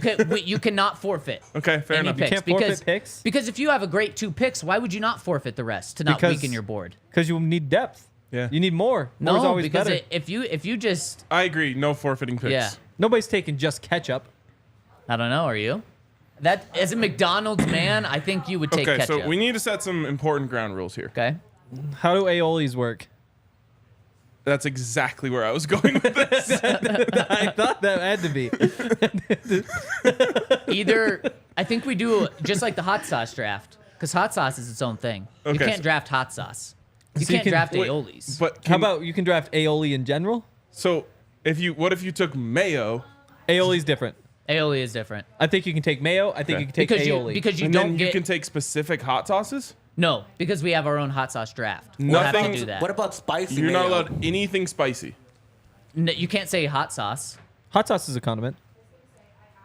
cannot forfeit. Okay, fair any enough. picks can't forfeit because, picks? Because if you have a great 2 picks, why would you not forfeit the rest to not weaken your board? Because you need depth. Yeah. You need more. More's No, always because better. if you just I agree. No forfeiting picks. yeah. Nobody's taking just ketchup. I don't know. Are you? That as a McDonald's man, I think you would take Okay, ketchup. so we need to set some important ground rules here. Okay. How do aiolis work? That's exactly where I was going with this. I thought that had to be. Either I think we do just like the hot sauce draft because hot sauce is its own thing. You Okay, can't so- draft hot sauce. You So you can't can- draft Wait, aiolis. But How about you can draft aioli in general? so what if you took mayo Aioli's different. Aioli is different I think you can take mayo. I think Okay. you can take aioli. because you and don't then get you can take specific hot sauces? no because we have our own hot sauce draft. We'll have to Nothing- do that. What about spicy? You're not mayo? allowed anything spicy. You can't say hot sauce. Hot sauce is a condiment.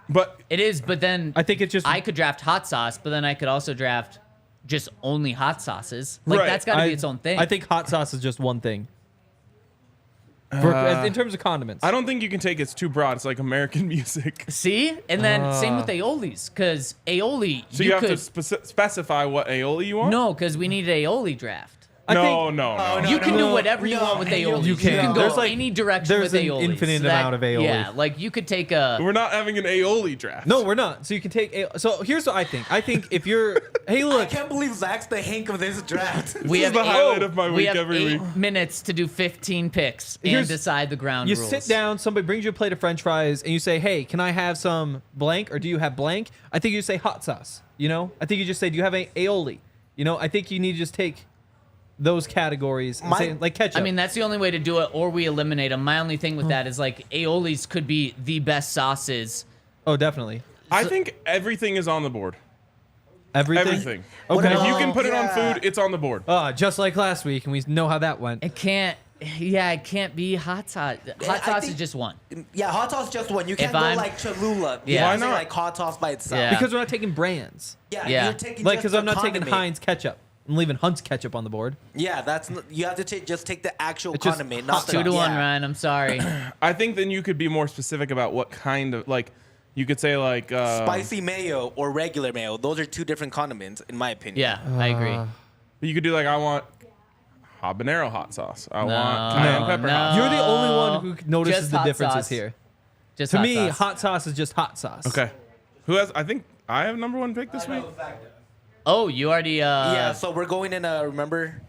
But It is, but then I think it's just. I could draft hot sauce, but then I could also draft just only hot sauces. Like Right. that's got to be its own thing. I think hot sauce is just one thing. In terms of condiments. I don't think you can take it's too broad. It's like American music. See, and then same with aiolis, because aioli So you have could to specify what aioli you want? no, because we need an aioli draft. I No, think no. You can do no, whatever you want with aioli. You can. go There's like- any direction there's with an aioli. infinite amount of aioli. Yeah, like you could take a. We're not having an aioli draft. No, we're not. So you can take. So here's what I think. I think if you're. Hey, I look. can't believe Zach's the Hank of this draft. We This have is the highlight of my we week have every 8 week. minutes to do 15 picks and Here's- decide the ground You rules. sit down, somebody brings you a plate of french fries, and you say, hey, can I have some blank, or do you have blank? I think you say hot sauce, you know? I think you just say, do you have aioli? You know, I think you need to just take those categories and say, like ketchup. I mean, that's the only way to do it, or we eliminate them. My only thing with that is like aiolis could be the best sauces. oh, definitely. I think everything is on the board. Everything? Everything. Okay. If you can put it on yeah. food, it's on the board. Just like last week, and we know how that went. It can't. Yeah, it can't be hot sauce. Hot I sauce is think- just one. Yeah, hot sauce just one. You can't If go I'm- like Cholula. Yeah. You Why have to say, not? like hot sauce by itself. Yeah. Because we're not taking brands. Yeah, Yeah. you're taking Like, just because the I'm not taking condiment. Heinz ketchup. I'm leaving Hunt's ketchup on the board. Yeah, you have to just take the actual It's just condiment, hot not the 2 to 1, yeah. Ryan. I'm sorry. I think then you could be more specific about what kind of, like, you could say, like, Spicy mayo or regular mayo. Those are 2 different condiments, in my opinion. Yeah, I agree. you could do, like, I want habanero hot sauce. I No, want cayenne pepper no. hot sauce. You're the only one who notices Just the hot differences sauce. here. Just To hot me, sauce. hot sauce is just hot sauce. Okay. Who has, I think I have number 1 pick this week? Oh, you already. Yeah, so we're going in remember?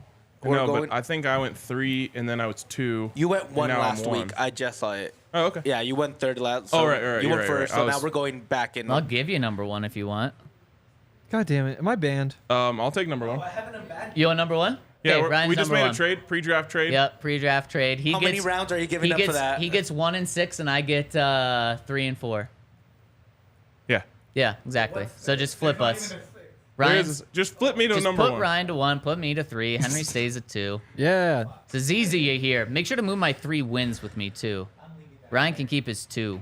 We're No, going, but I think I went 3 and then I was 2. you went and 1 now I'm last 1. week. I just saw it. Oh, okay. Yeah, you went 3rd last. Oh, So right, You you're went right, 1st, I so now was- we're going back in. I'll give you number 1 if you want. God damn it. Am I banned? I'll take number 1. You want number 1? Yeah, Okay, Ryan's we just number made 1. a trade, pre-draft trade. Yep, pre-draft trade. He How gets, many rounds are you giving he up gets, for that? He gets 1 and 6, and I get 3 and 4. Yeah. Yeah, exactly. So just flip us. Where Ryan, is this? Just flip me to just number put 1. Ryan to 1, put me to 3. Henry stays at 2. Yeah. It's as easy you here. Make sure to move my 3 wins with me too. Ryan can keep his 2.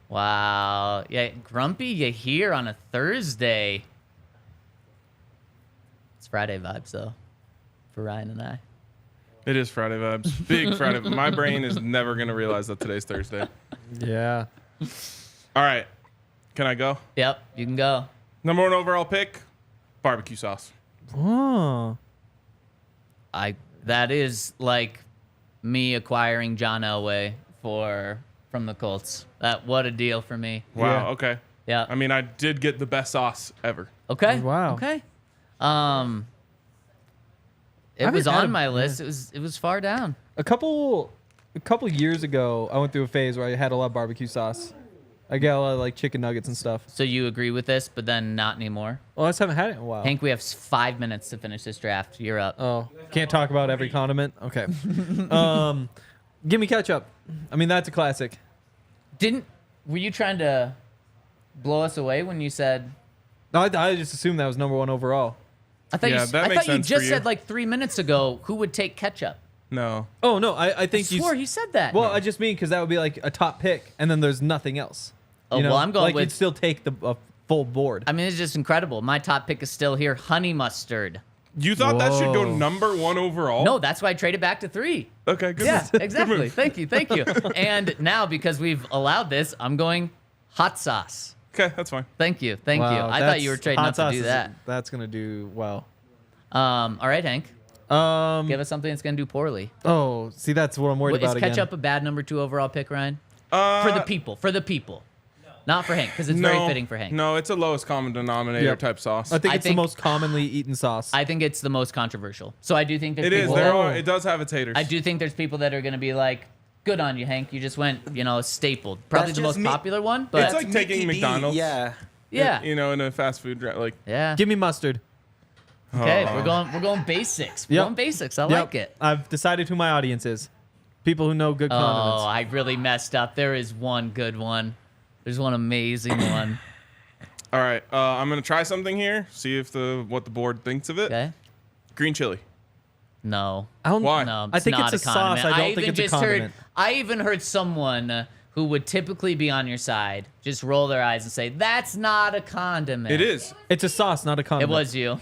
Wow. Yeah, Grumpy, you here on a Thursday. It's Friday vibes though, for Ryan and I. It is Friday vibes. Big Friday. My brain is never going to realize that today's Thursday. Yeah. All right. Can I go? Yep, you can go. Number 1 overall pick, barbecue sauce. Oh. I That is like me acquiring John Elway from the Colts. What a deal for me. Wow. Yeah. Okay. Yeah. I mean, I did get the best sauce ever. Okay. Wow. Okay. It haven't was had on a- my list. It was far down. A couple years ago, I went through a phase where I had a lot of barbecue sauce. I got a lot of like chicken nuggets and stuff. So you agree with this, but then not anymore. Well, I just haven't had it in a while. Hank, we have 5 minutes to finish this draft. You're up. Oh, can't talk about every condiment. Okay. Give me ketchup. I mean, that's a classic. Were you trying to blow us away when you said? No, I just assumed that was number one overall. I thought Yeah, that I makes thought you sense for just you. said like 3 minutes ago who would take ketchup. No. Oh no, I think I swore he said that. Well, I just mean because that would be like a top pick, and then there's nothing else. Oh, You know? well, I'm going like with- you'd still take the full board. I mean, it's just incredible. My top pick is still here, honey mustard. You thought that should go Whoa. number one overall? No, that's why I traded back to 3. Okay, good. Yeah, move. exactly. Good move. Thank you. And now, because we've allowed this, I'm going hot sauce. Okay, that's fine. Thank you. Wow, I thought you were trading hot up to sauce do that. That's gonna do well. All right, Hank. Give us something that's going to do poorly. Oh, see, that's what I'm worried Is about ketchup again. a bad number 2 overall pick, Ryan? For the people. Not for Hank, because it's very fitting for Hank. No, it's a lowest common denominator Yep. type sauce. I think I it's think- the most commonly eaten sauce. I think it's the most controversial. So I do think there's It is. people. It does have its haters. I do think there's people that are going to be like, good on you, Hank. You just went, stapled. Probably That's the most just me. popular one, but It's like taking Mickey D, McDonald's. Yeah. yeah. You know, in a fast food like. Yeah. Give me mustard. Okay, Oh. we're going basics. We're Yep. going basics. I Yep. like it. I've decided who my audience is. People who know good Oh, condiments. I really messed up. There is one good one. There's one amazing one. All right, I'm gonna try something here. See if what the board thinks of it. Okay. Green chili. No. I don't, Why? No, I think not it's a condiment. sauce. I don't think even it's a just condiment. I even heard someone who would typically be on your side just roll their eyes and say, "That's not a condiment." It is. It's a sauce, not a It condiment. was you.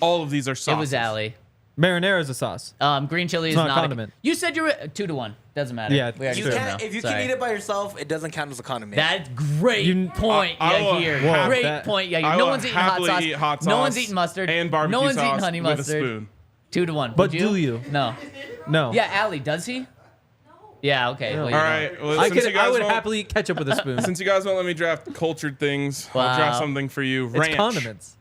All of these are sauces. It was Allie. Marinara is a sauce. Green chili is not a not condiment. You said you were 2-1. Doesn't matter. Yeah, we already it's You true. know. can't, if you Sorry. can eat it by yourself, it doesn't count as a condiment. That's great point. I will here. Whoa, Great that- point. Yeah, I no will one's eating hot happily sauce. eat hot No one's sauce eating mustard. and barbecue no one's eating sauce honey with mustard. a spoon. 2-1. But Would you? do you? No. No. Yeah, Allie, does he? Yeah. Okay. No. Well, All you right. Well, I, since you I guys would won't- happily eat ketchup with a spoon. Since you guys won't let me draft cultured things, I'll Wow. draft something for you. It's Ranch. condiments.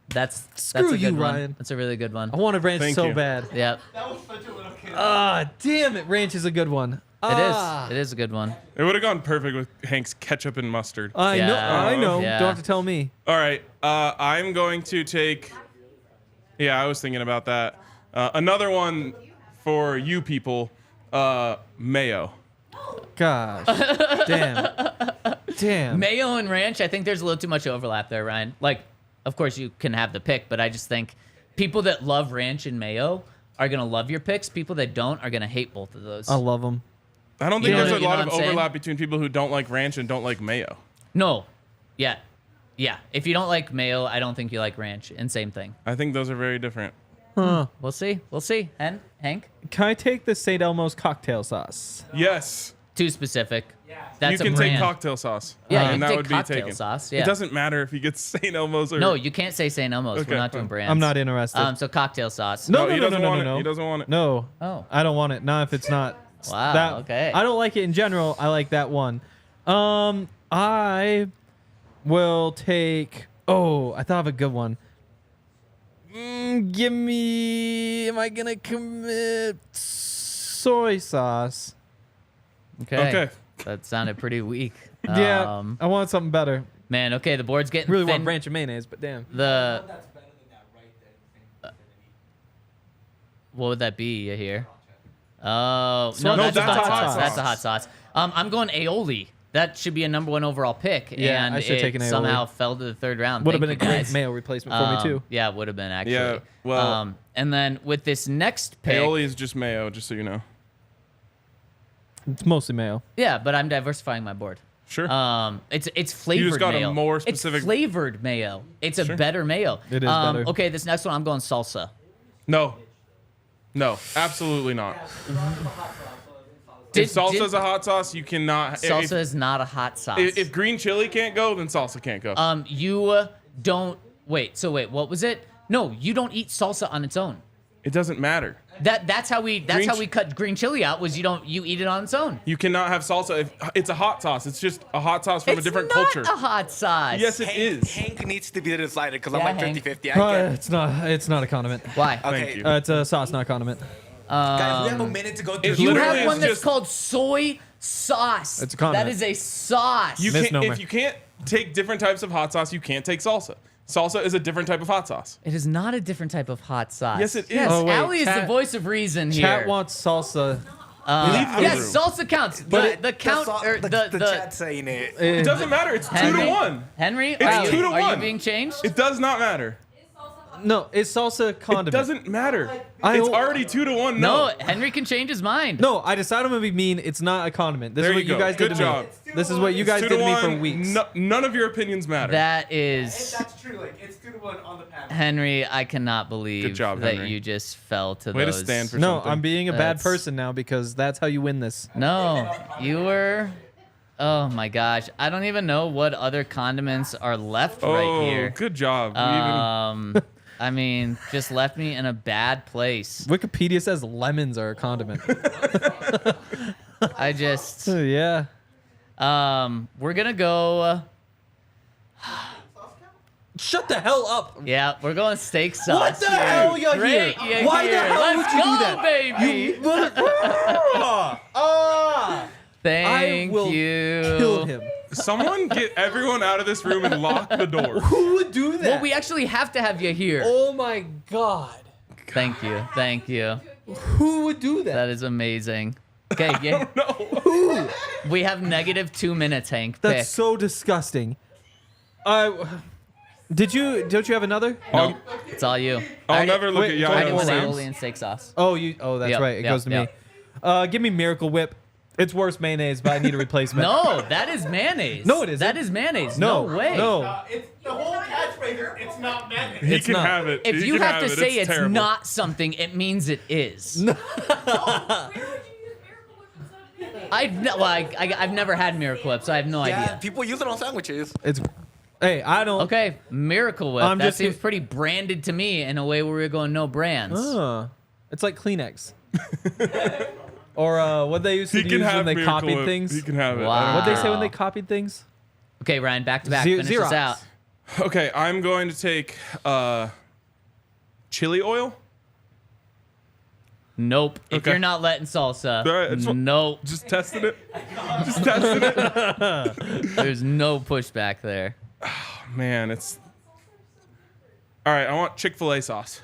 That's Screw a good you, one. Ryan. That's a really good one. I wanted ranch Thank so you. bad. Yep. That was such a little kid. Ah, damn it. Ranch is a good one. It is a good one. It would have gone perfect with Hank's ketchup and mustard. I know. Yeah. I know. Yeah. Don't have to tell me. All right. I'm going to take. Yeah, I was thinking about that. Another one for you people. Mayo. Gosh. Damn. Mayo and ranch, I think there's a little too much overlap there, Ryan. Like, of course you can have the pick, but I just think people that love ranch and mayo are gonna love your picks. People that don't are gonna hate both of those. I love them. I don't You think know there's what- a you lot know of what I'm saying? overlap between people who don't like ranch and don't like mayo. No. Yeah. Yeah. If you don't like mayo, I don't think you like ranch. And same thing. I think those are very different. Huh. We'll see. We'll see. Hank? Can I take the St. Elmo's cocktail sauce? Yes. Too specific. That's you can a brand. take cocktail sauce. Yeah, you and can that take would be cocktail taken. sauce, yeah. It doesn't matter if you get St. Elmo's or No, you can't say St. Elmo's. Okay, We're not doing fine. brands. I'm not interested. So cocktail sauce. No, he no, doesn't no, want no, it. no. He doesn't want it. No. Oh. I don't want it. Not if it's not. Wow, okay. I don't like it in general. I like that one. I will take. Oh, I thought of a good one. Give me. Am I gonna commit soy sauce? Okay. Okay. That sounded pretty weak. Yeah, I want something better. Man, okay, the board's getting Really thin. want ranch and mayonnaise, but damn. The That's better than that right there. what would that be here? Oh, No, no, that's a that's hot hot sauce. sauce. That's a hot sauce. I'm going aioli. That should be a #1 overall pick. Yeah, and I should've it taken aioli. somement fell to the 3rd round. Would have Thank been a you, great guys. mayo replacement for me too. Yeah, it would have been actually. Yeah, well- and then with this next pick, Aioli is just mayo, just so you know. It's mostly mayo. yeah, but I'm diversifying my board. Sure. It's flavored got a mayo. more specific- It's flavored mayo. It's a Sure. better mayo. It is better. Okay, this next one I'm going salsa. No. No, absolutely not. Did- If salsa's did- a hot sauce, you cannot. Salsa is not a hot sauce. If green chili can't go, then salsa can't go. You don't wait. So wait, what was it? No, you don't eat salsa on its own. It doesn't matter. That's how we cut green chili out. Was you eat it on its own. You cannot have salsa if it's a hot sauce. It's just a hot sauce from a different culture. It's not a hot sauce. Yes, it is. Hank needs to be the decider because I'm Yeah, like Hank. 50-50. I get It's not a condiment. Why? Thank Okay. you. It's a sauce, not a condiment. Guys, we have a minute to go through. It's You literally have one is that's just- called soy sauce. It's a condiment. That is a sauce. You can't, Misnomer. if you can't take different types of hot sauce, you can't take salsa. Salsa is a different type of hot sauce. It is not a different type of hot sauce. Yes, it is. Yes, Oh, wait, Allie is the chat- voice of reason here. Chat wants salsa. Yes, Voodoo. salsa counts. The count or the chat saying it. It doesn't matter. It's 2 Henry, to 1. Henry, It's are 2 to you 1. being changed? It does not matter. No, it's salsa condiment. It doesn't matter. I It's don't- already 2 to 1. No, Henry can change his mind. No, I decided I'm gonna be mean. It's not a condiment. This There is what you you go. guys Good did to job. me. This is what you guys 2 did to to me for 1. weeks. None of your opinions matter. That And is that's true. Like it's 2-1 on the panel. Henry. I cannot believe Good job, that Henry. you just fell to Way to those. stand for No, something. I'm being a bad That's- person now because that's how you win this. No, you were. Oh my gosh, I don't even know what other condiments are left right Oh, here. good job. We even- I mean, just left me in a bad place. Wikipedia says lemons are a condiment. I just, Yeah. we're gonna go. Shut the hell up. Yeah, we're going steak sauce. What the here. hell, you're Great, here? you're Why the here. hell Let's would you go, do that? baby. Thank will you. Kill him. Someone get everyone out of this room and lock the door. Who would do that? Well, we actually have to have you here. Oh my god. Thank you. Thank you. Who would do that? That is amazing. Okay, yeah. No. Who? We have negative 2 minutes, Hank. That's Pick. so disgusting. Don't you have another? No, it's all you. I'll never look wait, at go I ahead, did Yaya's Rams. aioli and steak sauce. Oh, that's Yep, right. It yep, goes to me. Give me Miracle Whip. It's worse mayonnaise, but I need a replacement. No, that is mayonnaise. No, it isn't. That is mayonnaise. No, way. No. It's the whole catchphrase. It's not mayonnaise. He It's can not. have it. If He you can have to it. say it's terrible. not something, it means it is. Where would you use Miracle Whip instead of mayonnaise? I've never had Miracle Whip, so I have no Yeah, idea. people use it on sandwiches. Hey, I don't. Okay, Miracle Whip. I'm That just- seems pretty branded to me in a way where we're going no brands. It's like Kleenex. Or what they used to He use can when have they Miracle copied Whip. things. He can have it. Wow. What'd they say when Wow. they copied things? Okay, Ryan, back to back. Ze- Finish Xerox. this out. Okay, I'm going to take chili oil. Nope. If Okay. you're not letting salsa, All right, I just want- nope. Just testing it. Just testing it. There's no pushback there. Man, it's. All right, I want Chick-fil-A sauce.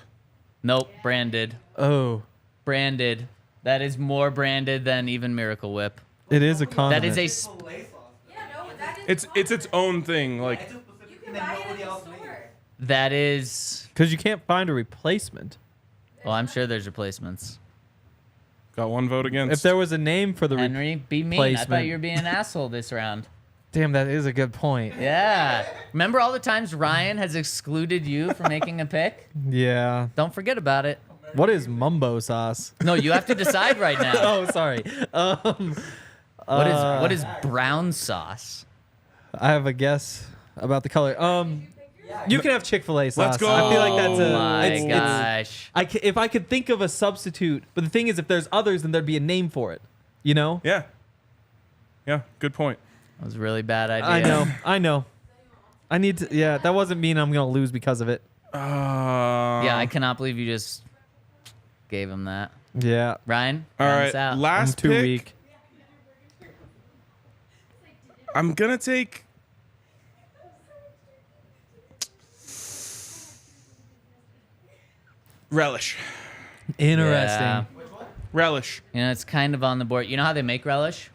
Nope. Branded. Oh, Branded. That is more branded than even Miracle Whip. it is a That condiment. is a. Yeah, no, that is. It's its own thing. Like You can buy it at the store. That is. because you can't find a replacement. Well, I'm sure there's replacements. got one vote against. If there was a name for the Henry, be mean. I thought replacement. you were being an asshole this round. Damn, that is a good point. Yeah. Remember all the times Ryan has excluded you from making a pick? Yeah. Don't forget about it. What is mumbo sauce? No, you have to decide right now. Oh, sorry. What is brown sauce? I have a guess about the color. You can have Chick-fil-A sauce. Let's go. I feel like that's a. Oh my it's- gosh. if I could think of a substitute, but the thing is, if there's others, then there'd be a name for it. You know? Yeah. Yeah. Good point. That was a really bad idea. I know. I need to. Yeah, that wasn't mean. I'm gonna lose because of it. Yeah, I cannot believe you just gave him that. Yeah. Ryan, All round right. us out. I'm Last too pick. weak. I'm gonna take. Relish. Interesting. Yeah. Relish. You know, it's kind of on the board. You know how they make relish?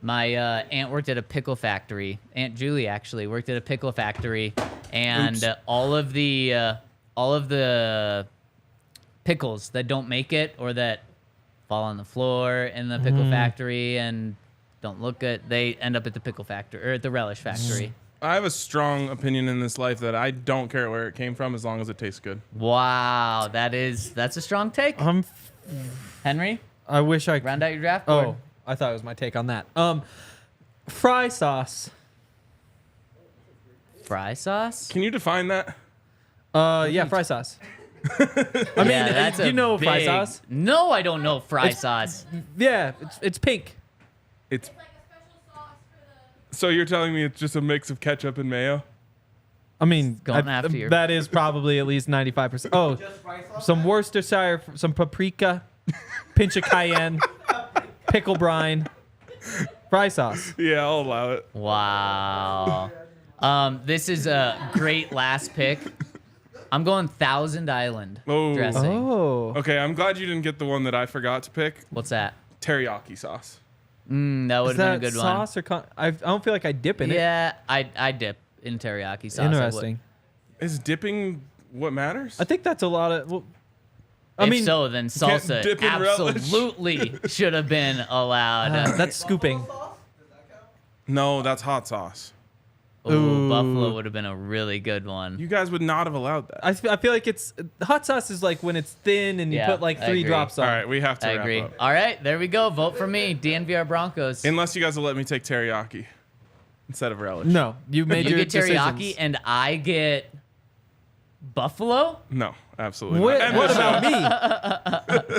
My aunt worked at a pickle factory. Aunt Julie actually worked at a pickle factory, and all of the pickles that don't make it or that fall on the floor in the pickle factory and don't look good, they end up at the pickle factory or at the relish factory. I have a strong opinion in this life that I don't care where it came from as long as it tastes good. Wow, that's a strong take. Henry, I wish I. round out your draft board. Oh, I thought it was my take on that. Fry sauce. Fry sauce? Can you define that? Yeah, fry sauce. I mean, that's you know fry big- sauce? No, I don't know fry sauce. Yeah, it's pink. It's Like a special sauce for the. so you're telling me it's just a mix of ketchup and mayo? I mean, Going after your- that is probably at least 95%. Oh, Just rice sauce? some Worcestershire, some paprika, pinch of cayenne, pickle brine, fry sauce. Yeah, I'll allow it. Wow. This is a great last pick. I'm going Thousand Island Oh. dressing. Oh. Okay, I'm glad you didn't get the one that I forgot to pick. What's that? Teriyaki sauce. That would Is have been a that good sauce or I don't feel like I dip one. in it. Yeah, I dip in teriyaki sauce. I would. Interesting. Is dipping what matters? I think that's a lot of. Well, I If mean, so, then salsa dip in relish. absolutely should have been allowed. that's scooping. No, that's hot sauce. Ooh, Ooh. buffalo would have been a really good one. You guys would not have allowed that. I feel like it's hot sauce is like when it's thin and you Yeah, put like I 3 agree. drops on. All right, we have to I wrap agree. up. All right, there we go. Vote for me, DNVR Broncos. Unless you guys will let me take teriyaki instead of relish. No, you made You your get teriyaki decisions. and I get buffalo. No, absolutely What, not. End what the show. about me?